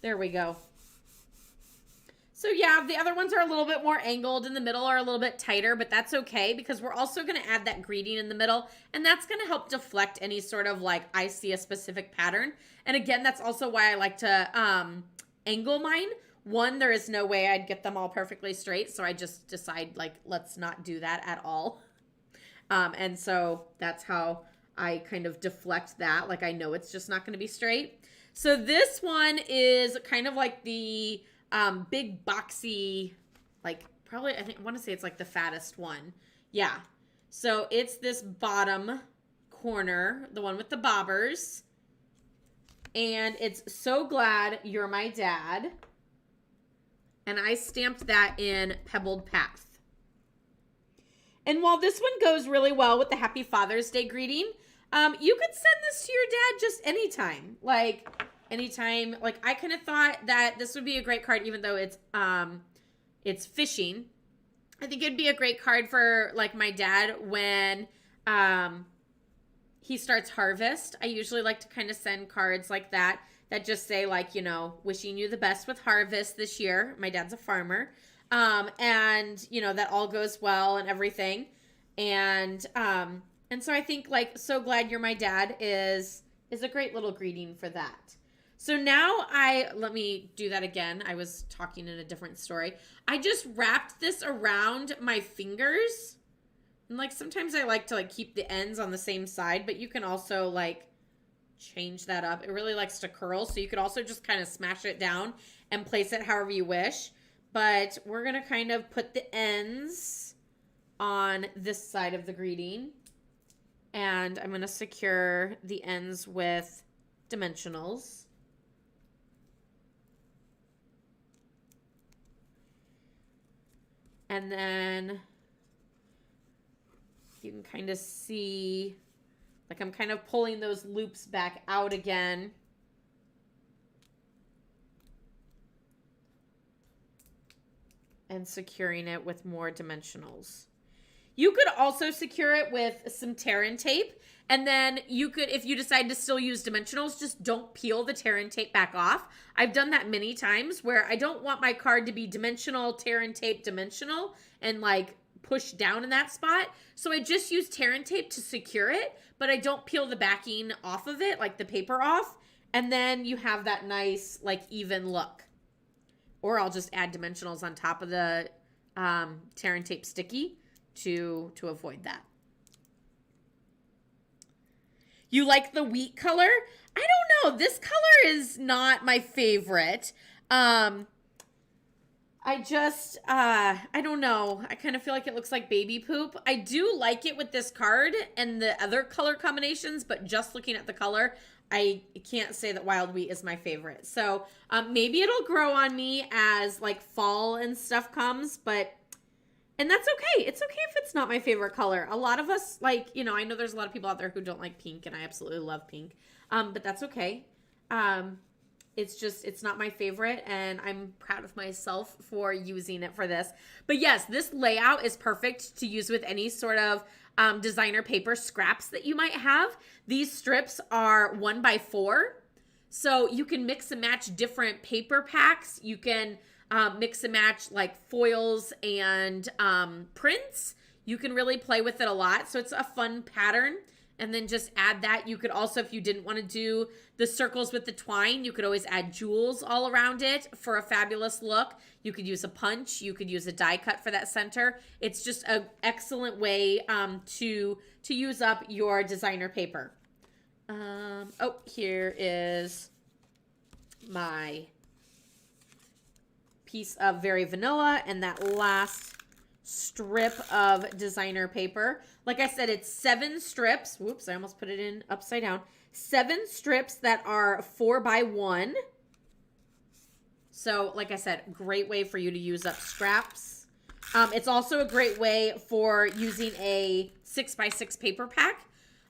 There we go. So yeah, the other ones are a little bit more angled, in the middle are a little bit tighter, but that's okay because we're also going to add that greeting in the middle, and that's going to help deflect any sort of like, I see a specific pattern. And again, that's also why I like to angle mine. One, there is no way I'd get them all perfectly straight, so I just decide like, let's not do that at all. And so that's how I kind of deflect that. Like I know it's just not going to be straight. So this one is kind of like the big boxy, like probably, I want to say it's like the fattest one. Yeah. So it's this bottom corner, the one with the bobbers. And it's So Glad You're My Dad. And I stamped that in Pebbled Path. And while this one goes really well with the Happy Father's Day greeting, you could send this to your dad just anytime. Like anytime. Like I kind of thought that this would be a great card, even though it's fishing. I think it'd be a great card for like my dad when he starts harvest. I usually like to kind of send cards like that just say like, you know, wishing you the best with harvest this year. My dad's a farmer. And you know, that all goes well and everything. And so I think like So Glad You're My Dad is a great little greeting for that. So now let me do that again. I was talking in a different story. I just wrapped this around my fingers. And like sometimes I like to like keep the ends on the same side, but you can also like change that up. It really likes to curl, so you could also just kind of smash it down and place it however you wish. But we're going to kind of put the ends on this side of the greeting. And I'm going to secure the ends with dimensionals. And then you can kind of see, like I'm kind of pulling those loops back out again. And securing it with more dimensionals. You could also secure it with some tear and tape. And then you could, if you decide to still use dimensionals, just don't peel the tear and tape back off. I've done that many times where I don't want my card to be dimensional, tear and tape, dimensional, and like push down in that spot. So I just use tear and tape to secure it, but I don't peel the backing off of it, like the paper off. And then you have that nice, like even look. Or I'll just add dimensionals on top of the tear and tape sticky to avoid that. You like the wheat color? I don't know. This color is not my favorite. I don't know. I kind of feel like it looks like baby poop. I do like it with this card and the other color combinations, but just looking at the color, I can't say that wild wheat is my favorite. So maybe it'll grow on me as like fall and stuff comes, and that's okay. It's okay if it's not my favorite color. A lot of us, like, you know, I know there's a lot of people out there who don't like pink, and I absolutely love pink. But that's okay. It's not my favorite, and I'm proud of myself for using it for this. But yes, this layout is perfect to use with any sort of designer paper scraps that you might have. These strips are 1x4. So you can mix and match different paper packs. You can mix and match like foils and prints. You can really play with it a lot. So it's a fun pattern. And then just add that. You could also, if you didn't want to do the circles with the twine, you could always add jewels all around it for a fabulous look. You could use a punch. You could use a die cut for that center. It's just an excellent way to use up your designer paper. Here is my piece of Very Vanilla and that last strip of designer paper. Like I said, it's 7 strips. Whoops, I almost put it in upside down. 7 strips that are 4x1. So, like I said, great way for you to use up scraps. It's also a great way for using a 6x6 paper pack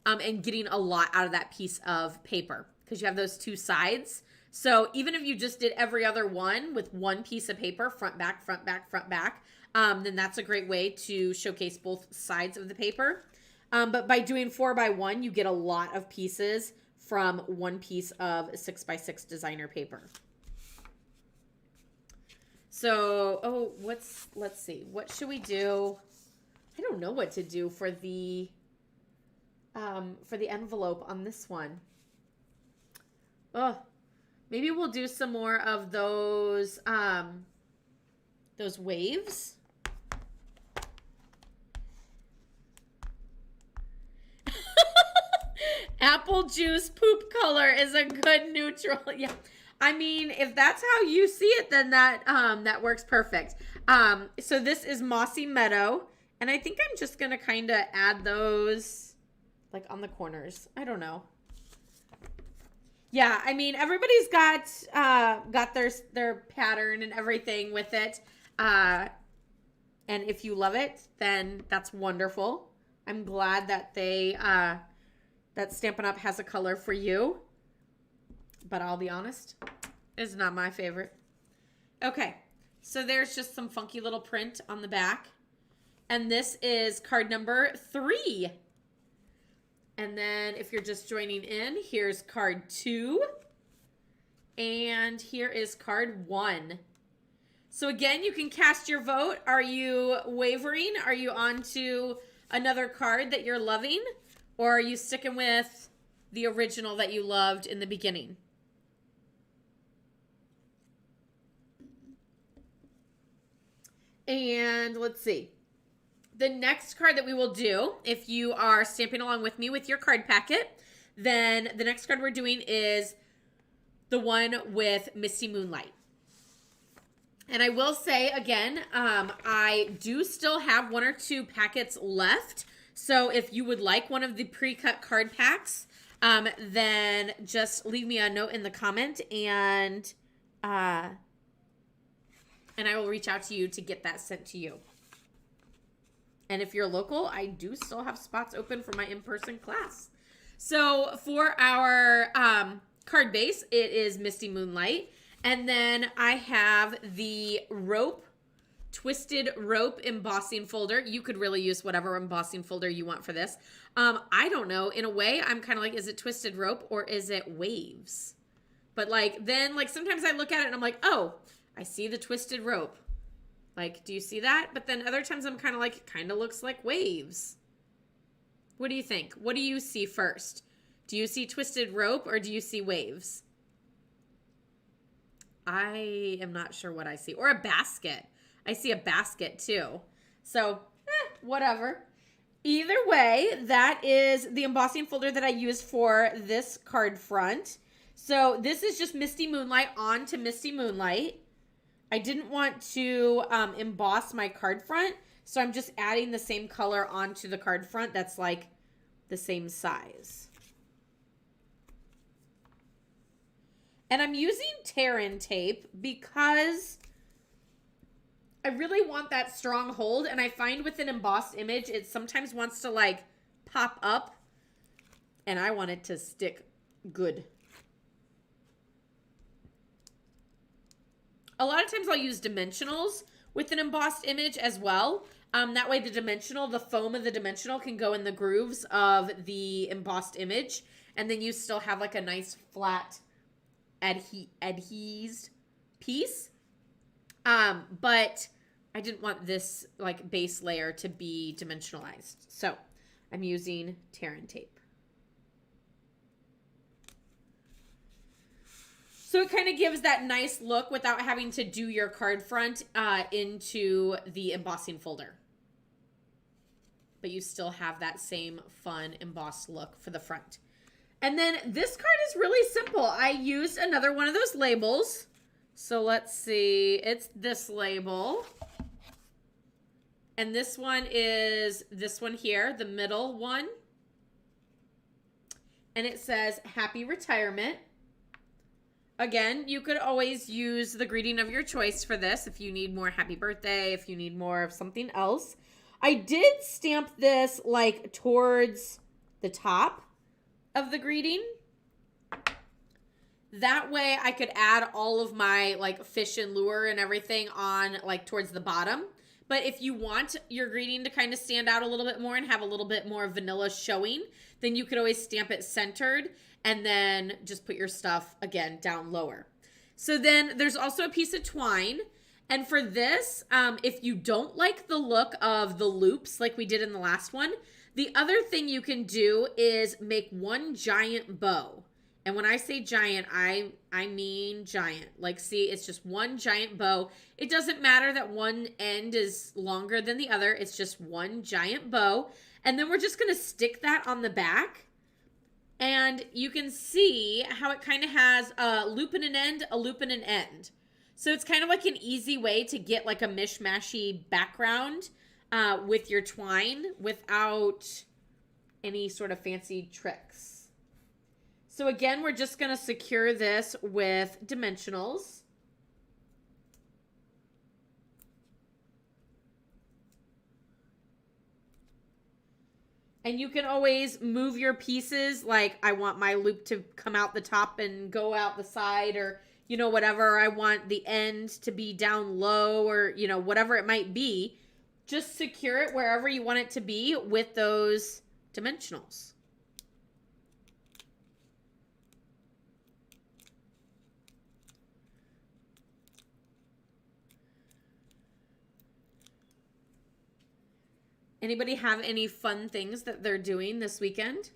and getting a lot out of that piece of paper because you have those 2 sides. So even if you just did every other one with one piece of paper, front, back, front, back, front, back, then that's a great way to showcase both sides of the paper. But by doing 4x1, you get a lot of pieces from one piece of 6x6 designer paper. So, let's see. What should we do? I don't know what to do for the envelope on this one. Oh, maybe we'll do some more of those waves. Apple juice poop color is a good neutral. Yeah. I mean, if that's how you see it, then that works perfect. So this is Mossy Meadow, and I think I'm just gonna kind of add those like on the corners. I don't know. Yeah, I mean, everybody's got their pattern and everything with it. And if you love it, then that's wonderful. I'm glad that that Stampin' Up! Has a color for you. But I'll be honest, it's not my favorite. Okay, so there's just some funky little print on the back. And this is card number 3. And then if you're just joining in, here's card 2. And here is card 1. So again, you can cast your vote. Are you wavering? Are you on to another card that you're loving? Or are you sticking with the original that you loved in the beginning? And let's see. The next card that we will do, if you are stamping along with me with your card packet, then the next card we're doing is the one with Misty Moonlight. And I will say again, I do still have 1 or 2 packets left. So if you would like one of the pre-cut card packs, then just leave me a note in the comment and I will reach out to you to get that sent to you. And if you're local, I do still have spots open for my in-person class. So for our card base, it is Misty Moonlight. And then I have the twisted rope embossing folder. You could really use whatever embossing folder you want for this. I don't know. In a way, I'm kind of like, is it twisted rope or is it waves? But then sometimes I look at it and I'm like, oh, I see the twisted rope. Like, do you see that? But then other times I'm kind of like, it kind of looks like waves. What do you think? What do you see first? Do you see twisted rope or do you see waves? I am not sure what I see. Or a basket. I see a basket too. So, whatever. Either way, that is the embossing folder that I used for this card front. So this is just Misty Moonlight onto Misty Moonlight. I didn't want to emboss my card front, so I'm just adding the same color onto the card front that's like the same size. And I'm using tear-in tape because I really want that strong hold, and I find with an embossed image, it sometimes wants to like pop up, and I want it to stick good. A lot of times I'll use dimensionals with an embossed image as well. That way the foam of the dimensional can go in the grooves of the embossed image. And then you still have like a nice flat adhesed piece. But I didn't want this like base layer to be dimensionalized. So I'm using tear-in tape. So it kind of gives that nice look without having to do your card front into the embossing folder. But you still have that same fun embossed look for the front. And then this card is really simple. I used another one of those labels. So let's see. It's this label. And this one is this one here, the middle one. And it says, Happy Retirement. Again, you could always use the greeting of your choice for this if you need more happy birthday, if you need more of something else. I did stamp this like towards the top of the greeting. That way I could add all of my like fish and lure and everything on like towards the bottom. But if you want your greeting to kind of stand out a little bit more and have a little bit more vanilla showing, then you could always stamp it centered and then just put your stuff, again, down lower. So then there's also a piece of twine. And for this, if you don't like the look of the loops like we did in the last one, the other thing you can do is make one giant bow. And when I say giant, I mean giant. Like, see, it's just one giant bow. It doesn't matter that one end is longer than the other. It's just one giant bow. And then we're just going to stick that on the back. And you can see how it kind of has a loop and an end, a loop and an end. So it's kind of like an easy way to get like a mishmashy background with your twine without any sort of fancy tricks. So again, we're just going to secure this with dimensionals. And you can always move your pieces, like I want my loop to come out the top and go out the side, or, you know, whatever. I want the end to be down low, or, you know, whatever it might be. Just secure it wherever you want it to be with those dimensionals. Anybody have any fun things that they're doing this weekend?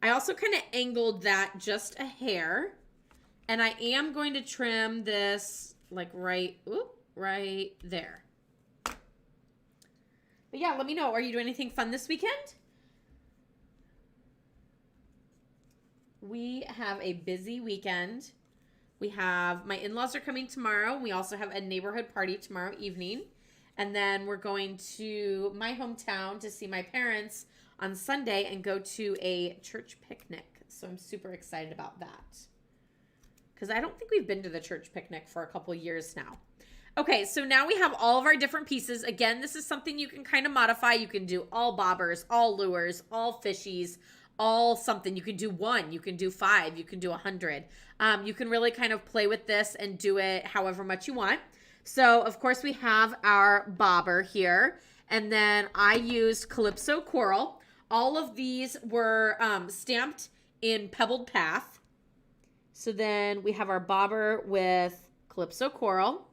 I also kind of angled that just a hair. And I am going to trim this like right there. But yeah, let me know. Are you doing anything fun this weekend? We have a busy weekend. We have, my in-laws are coming tomorrow. We also have a neighborhood party tomorrow evening. And then we're going to my hometown to see my parents on Sunday and go to a church picnic. So I'm super excited about that, because I don't think we've been to the church picnic for a couple years now. Okay, so now we have all of our different pieces. Again, this is something you can kind of modify. You can do all bobbers, all lures, all fishies, all something. You can do 1, you can do 5, you can do 100. You can really kind of play with this and do it however much you want. So, of course, we have our bobber here, and then I used Calypso Coral. All of these were stamped in Pebbled Path. So then we have our bobber with Calypso Coral,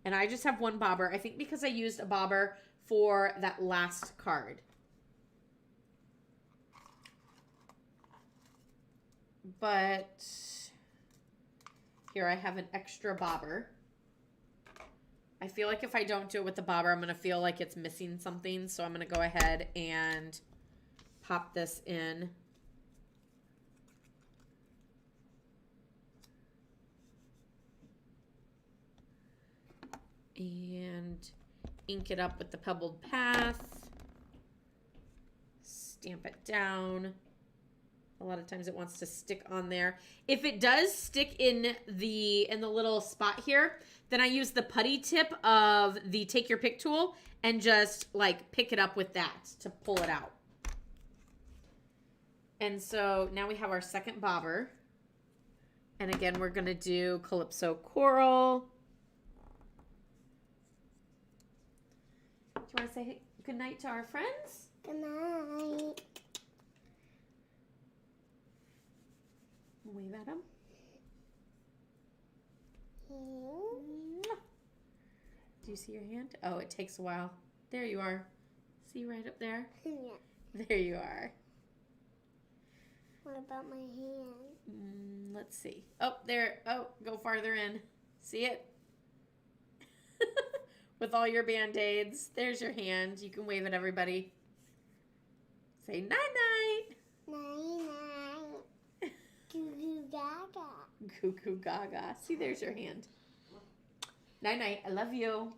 and I just have one bobber, I think because I used a bobber for that last card. But here I have an extra bobber. I feel like if I don't do it with the bobber, I'm going to feel like it's missing something. So I'm going to go ahead and pop this in. And ink it up with the Pebbled Path. Stamp it down. A lot of times it wants to stick on there. If it does stick in the little spot here, then I use the putty tip of the Take Your Pick tool and just like pick it up with that to pull it out. And so now we have our second bobber. And again, we're going to do Calypso Coral. Do you want to say good night to our friends? Good night. Wave at them. Do you see your hand? Oh, it takes a while. There you are. See right up there? Yeah. There you are. What about my hand? Let's see. Oh, there. Oh, go farther in. See it? With all your Band-Aids. There's your hand. You can wave at everybody. Say night-night. Night-night. Goo-goo gaga. Goo-goo gaga. See, there's your hand. Night-night. I love you.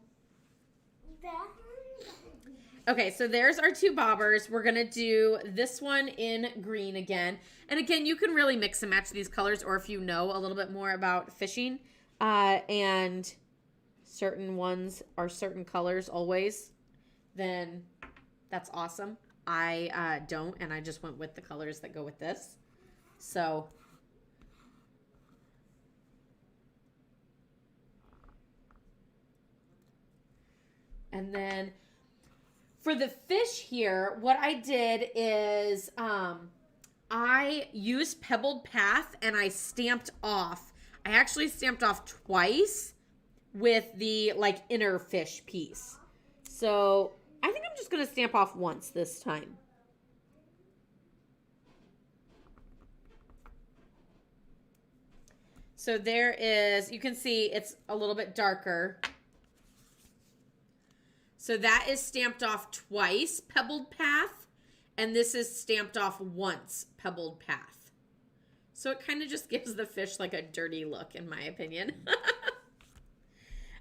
Okay, so there's our two bobbers. We're going to do this one in green again. And again, you can really mix and match these colors, or if you know a little bit more about fishing, and certain ones are certain colors always, then that's awesome. I don't, and I just went with the colors that go with this. So And then for the fish here, what I did is I used Pebbled Path and I stamped off. I actually stamped off twice with the like inner fish piece. So I think I'm just going to stamp off once this time. So there is, you can see it's a little bit darker. So that is stamped off twice, Pebbled Path. And this is stamped off once, Pebbled Path. So it kind of just gives the fish like a dirty look, in my opinion.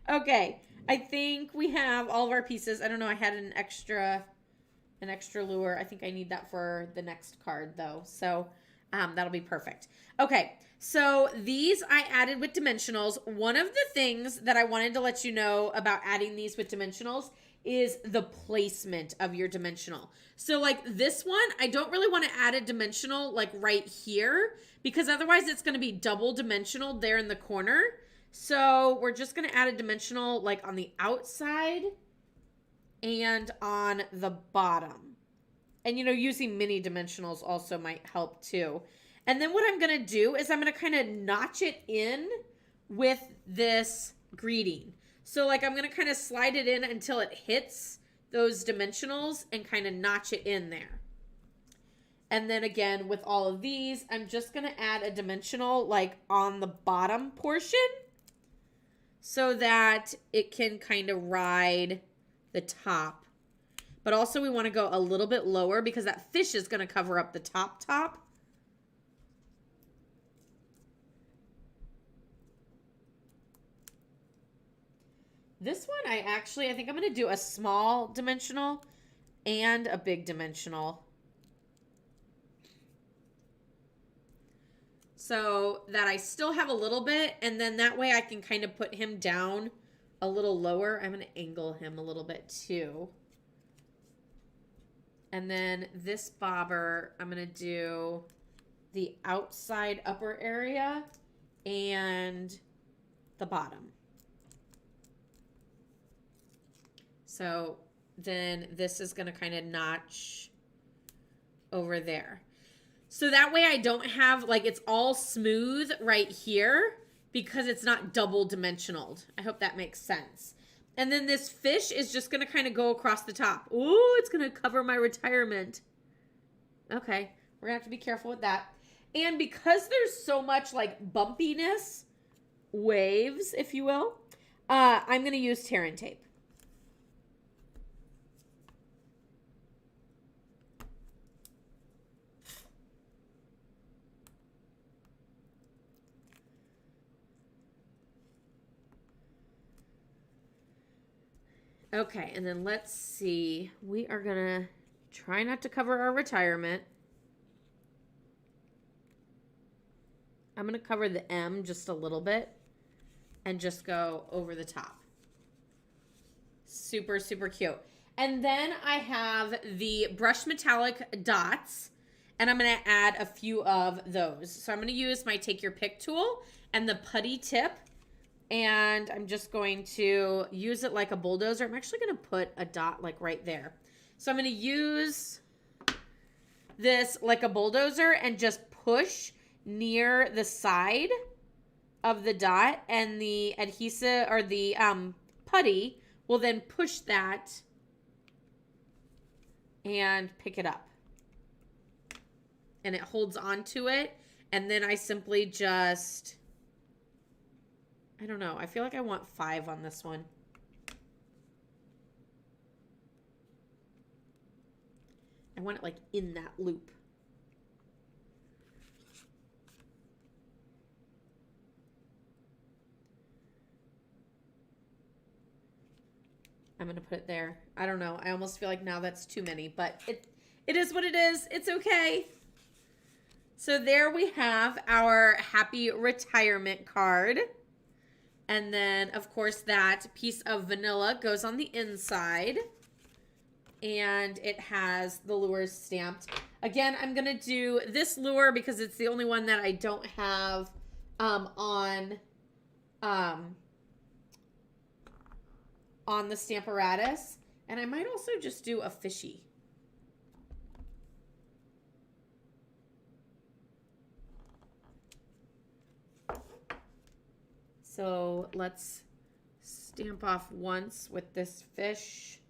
Okay, I think we have all of our pieces. I don't know, I had an extra lure. I think I need that for the next card, though. So that'll be perfect. Okay, so these I added with dimensionals. One of the things that I wanted to let you know about adding these with dimensionals is the placement of your dimensional. So like this one, I don't really want to add a dimensional like right here because otherwise it's going to be double dimensional there in the corner. So we're just going to add a dimensional like on the outside and on the bottom. And, you know, using mini dimensionals also might help too. And then what I'm going to do is I'm going to kind of notch it in with this greeting. So like I'm going to kind of slide it in until it hits those dimensionals and kind of notch it in there. And then again, with all of these, I'm just going to add a dimensional like on the bottom portion so that it can kind of ride the top. But also we want to go a little bit lower because that fish is going to cover up the top. This one I think I'm going to do a small dimensional and a big dimensional. So that I still have a little bit, and then that way I can kind of put him down a little lower. I'm going to angle him a little bit too. And then this bobber, I'm going to do the outside upper area and the bottom. So then this is going to kind of notch over there. So that way I don't have, like, it's all smooth right here because it's not double dimensional. I hope that makes sense. And then this fish is just going to kind of go across the top. Ooh, it's going to cover my retirement. Okay, we're going to have to be careful with that. And because there's so much, like, bumpiness, waves, if you will, I'm going to use tear and tape. Okay, and then let's see. We are going to try not to cover our retirement. I'm going to cover the M just a little bit and just go over the top. Super, super cute. And then I have the brush metallic dots, and I'm going to add a few of those. So I'm going to use my Take Your Pick tool and the putty tip. And I'm just going to use it like a bulldozer. I'm actually going to put a dot like right there. So I'm going to use this like a bulldozer and just push near the side of the dot. And the adhesive or the putty will then push that and pick it up. And it holds onto it. And then I simply just... I don't know. I feel like I want 5 on this one. I want it like in that loop. I'm going to put it there. I don't know. I almost feel like now that's too many, but it is what it is. It's okay. So there we have our happy retirement card. And then, of course, that piece of vanilla goes on the inside. And it has the lures stamped. Again, I'm going to do this lure because it's the only one that I don't have on on the Stamparatus. And I might also just do a fishy. So let's stamp off once with this fish.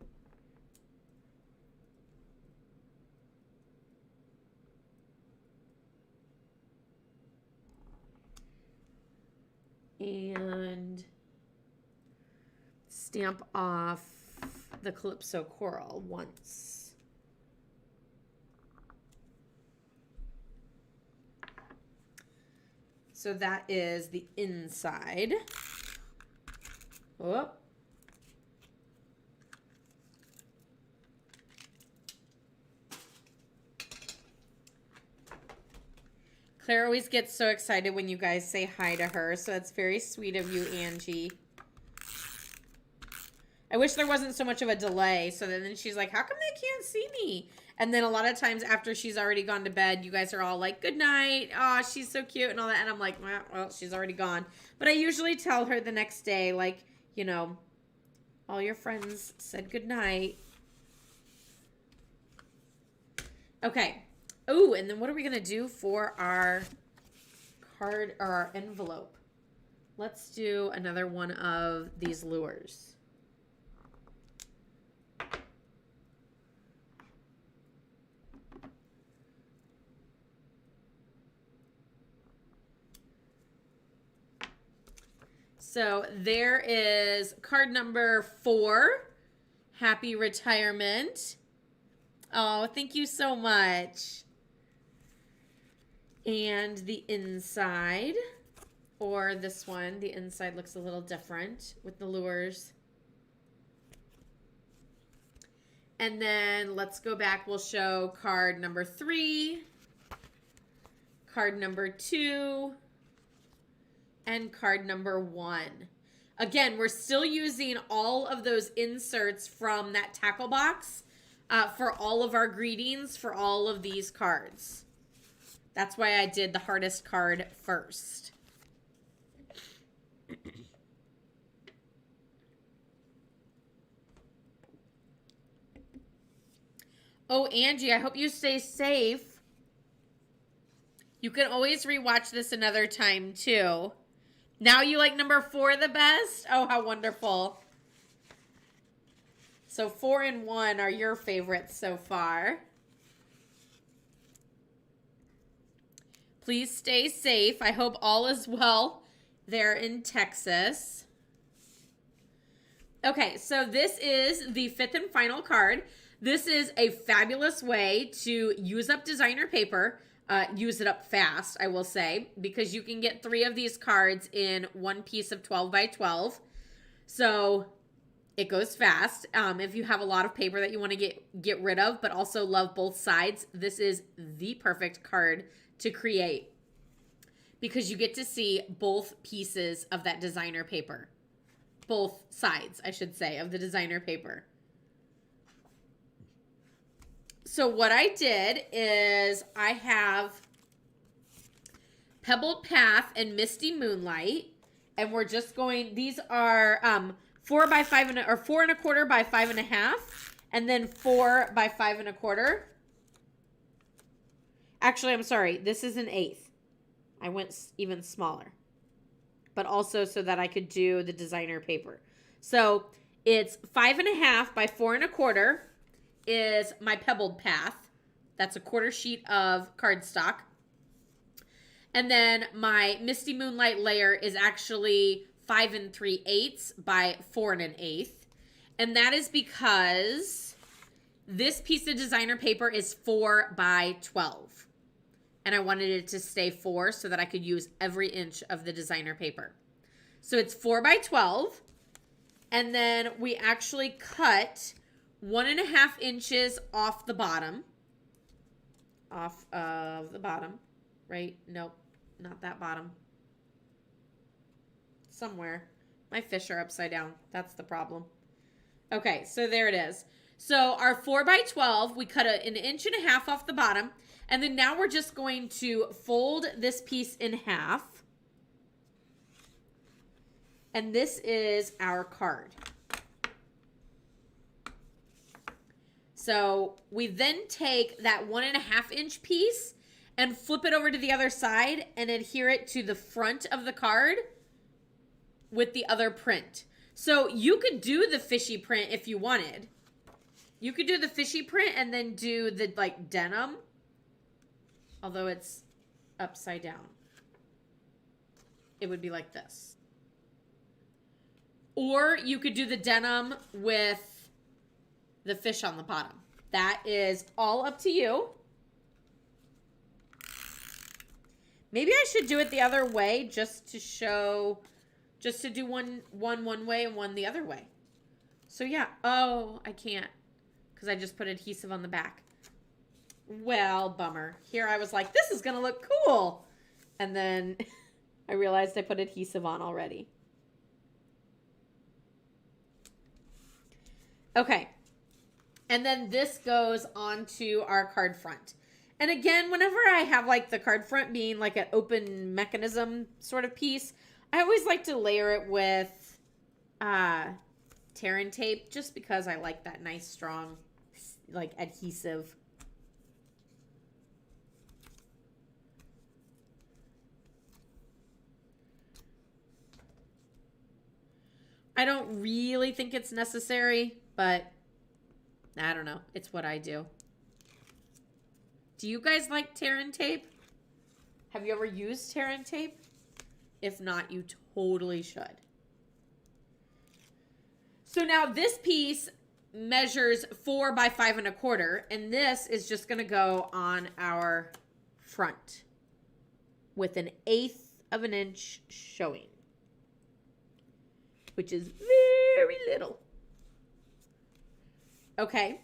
And stamp off the Calypso Coral once. So that is the inside. Oh. Claire always gets so excited when you guys say hi to her, so that's very sweet of you, Angie. I wish there wasn't so much of a delay, so then she's like, how come they can't see me? And then a lot of times after she's already gone to bed, you guys are all like, good night. Oh, she's so cute and all that. And I'm like, well, she's already gone. But I usually tell her the next day, like, you know, all your friends said good night. Okay. Oh, and then what are we going to do for our card or our envelope? Let's do another one of these lures. So there is card number 4. Happy retirement. Oh, thank you so much. And the inside, or this one, the inside looks a little different with the lures. And then let's go back. We'll show card number 3, card number 2, and card number 1. Again, we're still using all of those inserts from that tackle box for all of our greetings for all of these cards. That's why I did the hardest card first. Oh, Angie, I hope you stay safe. You can always rewatch this another time, too. Now you like number 4 the best? Oh, how wonderful. So 4 and 1 are your favorites so far. Please stay safe. I hope all is well there in Texas. Okay, so this is the 5th and final card. This is a fabulous way to use up designer paper. Use it up fast, I will say, because you can get 3 of these cards in one piece of 12 by 12. So it goes fast. If you have a lot of paper that you want to get rid of, but also love both sides, this is the perfect card to create because you get to see both pieces of that designer paper. Both sides, I should say, of the designer paper. So what I did is I have Pebbled Path and Misty Moonlight, and we're just going, these are 4 by 5 and or 4 1/4 by 5 1/2, and then 4 by 5 1/4. Actually, I'm sorry, this is an 1/8. I went even smaller, but also so that I could do the designer paper. So it's 5 1/2 by 4 1/4. Is my Pebbled Path. That's a 1/4 sheet of cardstock. And then my Misty Moonlight layer is actually 5 3/8 by 4 1/8. And that is because this piece of designer paper is 4 by 12. And I wanted it to stay 4 so that I could use every inch of the designer paper. So it's 4 by 12. And then we actually cut 1 1/2 inches off the bottom. Off of the bottom. Right? Nope. Not that bottom. Somewhere. My fish are upside down. That's the problem. Okay, so there it is. So our 4 by 12, we cut 1.5 inches off the bottom. And then now we're just going to fold this piece in half. And this is our card. So we then take that 1.5 inch piece and flip it over to the other side and adhere it to the front of the card with the other print. So you could do the fishy print if you wanted. You could do the fishy print and then do the like denim, although it's upside down. It would be like this. Or you could do the denim with the fish on the bottom. That is all up to you. Maybe I should do it the other way just to show, just to do one way and one the other way. So yeah, oh, I can't because I just put adhesive on the back. Well, bummer. Here I was like, this is going to look cool. And then I realized I put adhesive on already. Okay. And then this goes onto our card front. And again, whenever I have like the card front being like an open mechanism sort of piece, I always like to layer it with tear and tape just because I like that nice strong like adhesive. I don't really think it's necessary, but I don't know. It's what I do. Do you guys like tear and tape? Have you ever used tear and tape? If not, you totally should. So now this piece measures 4 by 5 1/4, and this is just going to go on our front with 1/8 of an inch showing, which is very little. Okay.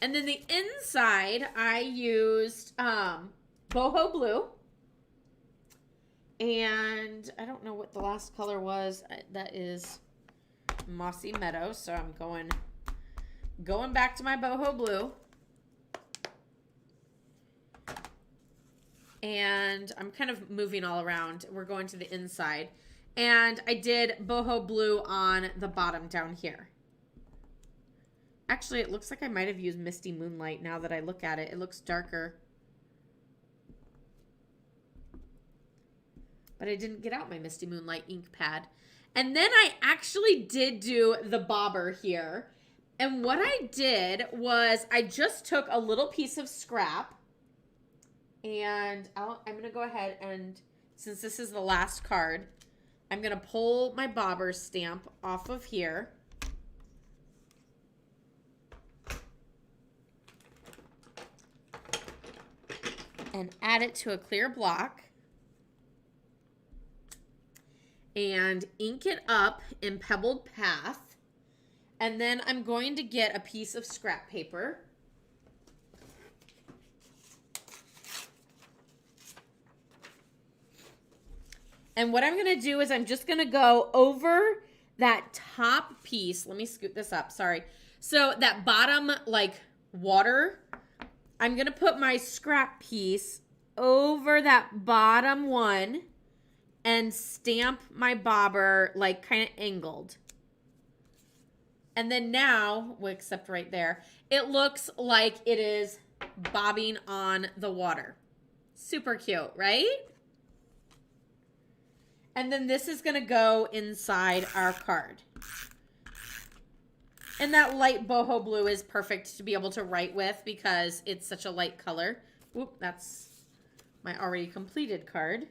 And then the inside, I used boho blue. And I don't know what the last color was. That is Mossy Meadow. So I'm going back to my boho blue. And I'm kind of moving all around. We're going to the inside. And I did boho blue on the bottom down here. Actually, it looks like I might have used Misty Moonlight now that I look at it. It looks darker. But I didn't get out my Misty Moonlight ink pad. And then I actually did do the bobber here. And what I did was I just took a little piece of scrap. And I'm going to go ahead and, since this is the last card, I'm going to pull my bobber stamp off of here. And add it to a clear block. And ink it up in Pebbled Path. And then I'm going to get a piece of scrap paper. And what I'm going to do is I'm just going to go over that top piece. Let me scoot this up. Sorry. So that bottom, like, water, I'm going to put my scrap piece over that bottom one and stamp my bobber, like, kind of angled. And then now, well, except right there, it looks like it is bobbing on the water. Super cute, right? And then this is going to go inside our card. And that light boho blue is perfect to be able to write with because it's such a light color. Oop, that's my already completed card.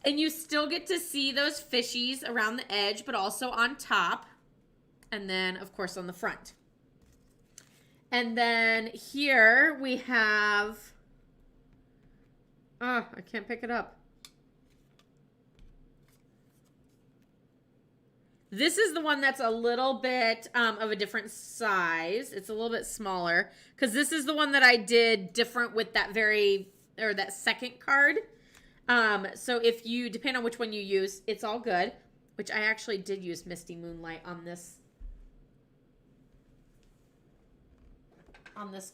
And you still get to see those fishies around the edge, but also on top. And then, of course, on the front. And then here we have, oh, I can't pick it up. This is the one that's a little bit of a different size. It's a little bit smaller because this is the one that I did different with that that second card. So if you, depending on which one you use, it's all good, which I actually did use Misty Moonlight on this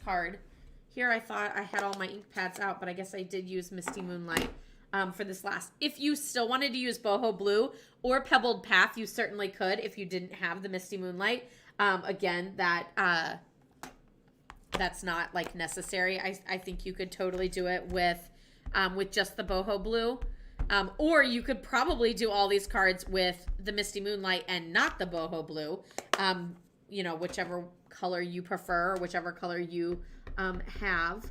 card. Here I thought I had all my ink pads out, but I guess I did use Misty Moonlight. for this last. If you still wanted to use boho blue or pebbled path, you certainly could if you didn't have the misty moonlight. Again, that's not like necessary. I think you could totally do it with just the boho blue. Or you could probably do all these cards with the misty moonlight and not the boho blue. You know, whichever color you prefer, or whichever color you have.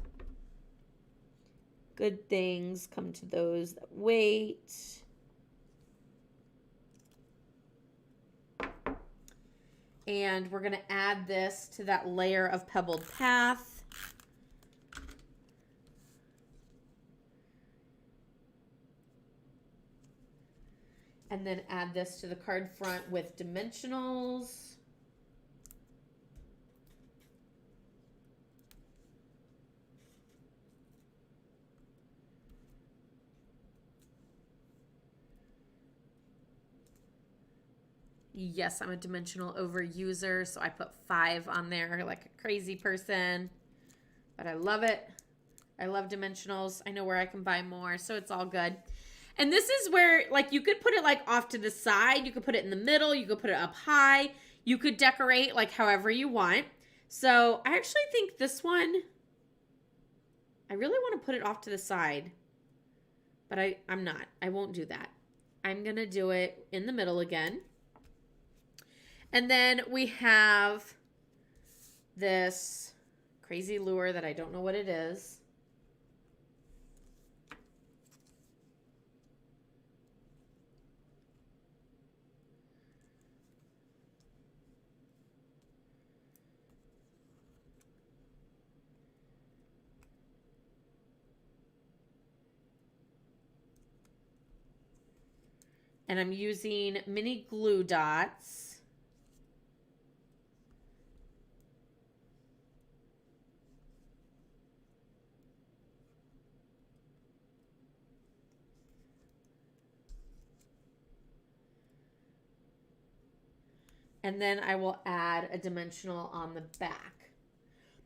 Good things come to those that wait. And we're going to add this to that layer of pebbled path. And then add this to the card front with dimensionals. Yes, I'm a dimensional overuser, so I put 5 on there like a crazy person. But I love it. I love dimensionals. I know where I can buy more, so it's all good. And this is where, like, you could put it, like, off to the side. You could put it in the middle. You could put it up high. You could decorate, like, however you want. So I actually think this one, I really want to put it off to the side. But I'm not. I won't do that. I'm going to do it in the middle again. And then we have this crazy lure that I don't know what it is. And I'm using mini glue dots. And then I will add a dimensional on the back.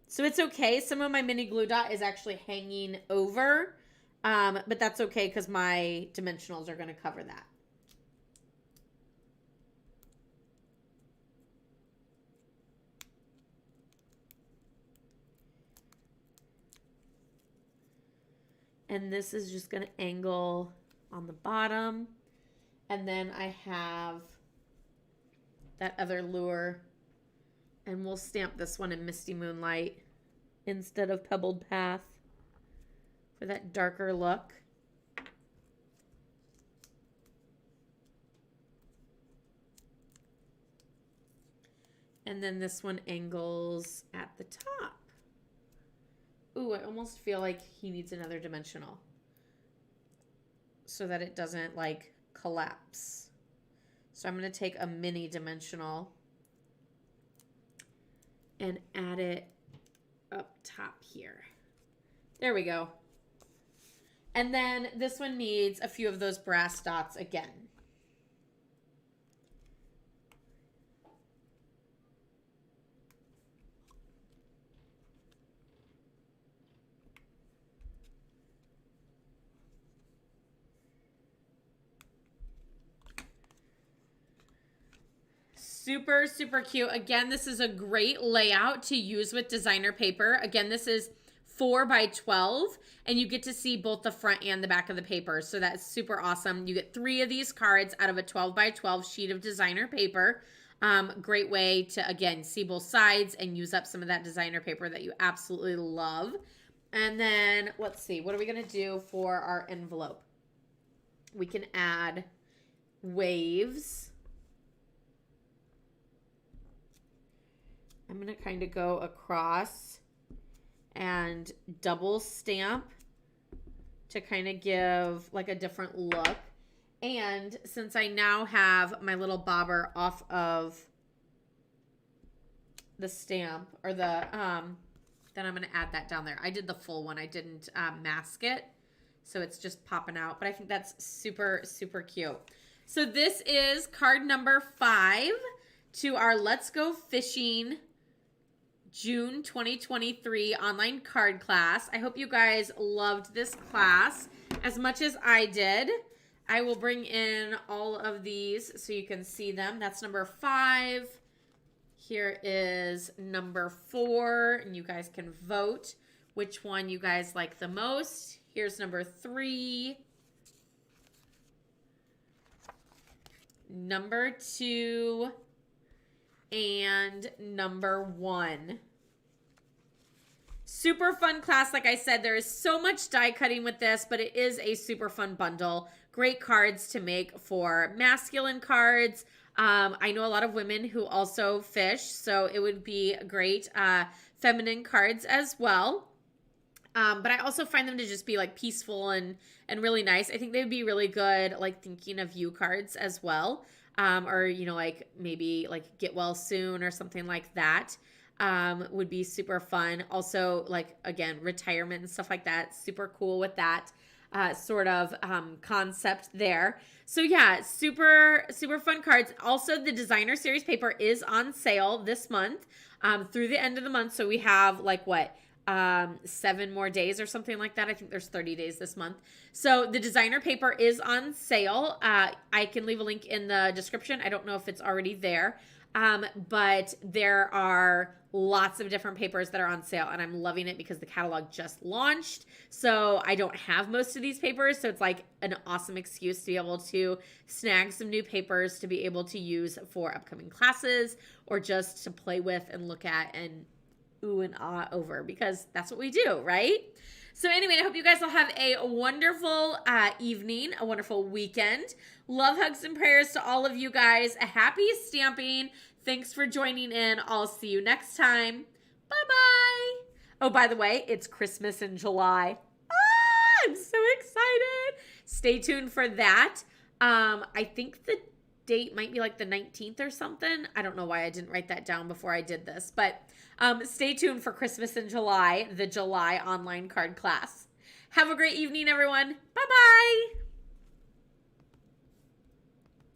So it's okay. Some of my mini glue dot is actually hanging over, but that's okay because my dimensionals are going to cover that. And this is just going to angle on the bottom. And then I have that other lure, and we'll stamp this one in Misty Moonlight instead of Pebbled Path for that darker look. And then this one angles at the top. Ooh, I almost feel like he needs another dimensional so that it doesn't like collapse. So I'm going to take a mini dimensional and add it up top here. There we go. And then this one needs a few of those brass dots again. Super, super cute. Again, this is a great layout to use with designer paper. Again, this is 4 by 12, and you get to see both the front and the back of the paper. So that's super awesome. You get 3 of these cards out of a 12 by 12 sheet of designer paper. Great way to, again, see both sides and use up some of that designer paper that you absolutely love. And then, let's see, what are we going to do for our envelope? We can add waves. I'm going to kind of go across and double stamp to kind of give like a different look. And since I now have my little bobber off of the stamp or the, then I'm going to add that down there. I did the full one. I didn't mask it. So it's just popping out, but I think that's super, super cute. So this is card number 5 to our Let's Go Fishing June 2023 online card class. I hope you guys loved this class as much as I did. I will bring in all of these so you can see them. That's number 5. Here is number 4, and you guys can vote which one you guys like the most. Here's number 3. Number 2. And number 1. Super fun class. Like I said, there is so much die cutting with this, but it is a super fun bundle. Great cards to make for masculine cards. I know a lot of women who also fish, so it would be great feminine cards as well. But I also find them to just be like peaceful and really nice. I think they would be really good like thinking of you cards as well. Or, you know, like maybe like get well soon or something like that. Would be super fun. Also, like, again, retirement and stuff like that. Super cool with that sort of concept there. So yeah, super fun cards. Also, the designer series paper is on sale this month through the end of the month. So we have like 7 more days or something like that. I think there's 30 days this month. So the designer paper is on sale. I can leave a link in the description. I don't know if it's already there. But there are lots of different papers that are on sale, and I'm loving it because the catalog just launched. So I don't have most of these papers. So it's like an awesome excuse to be able to snag some new papers to be able to use for upcoming classes or just to play with and look at and ooh and ah over, because that's what we do, right? So anyway, I hope you guys will have a wonderful evening, a wonderful weekend. Love, hugs, and prayers to all of you guys. A happy stamping. Thanks for joining in. I'll see you next time. Bye-bye. Oh, by the way, it's Christmas in July. I'm so excited. Stay tuned for that. I think the date might be like the 19th or something. I don't know why I didn't write that down before I did this, but stay tuned for Christmas in July, the July online card class. Have a great evening, everyone. Bye-bye.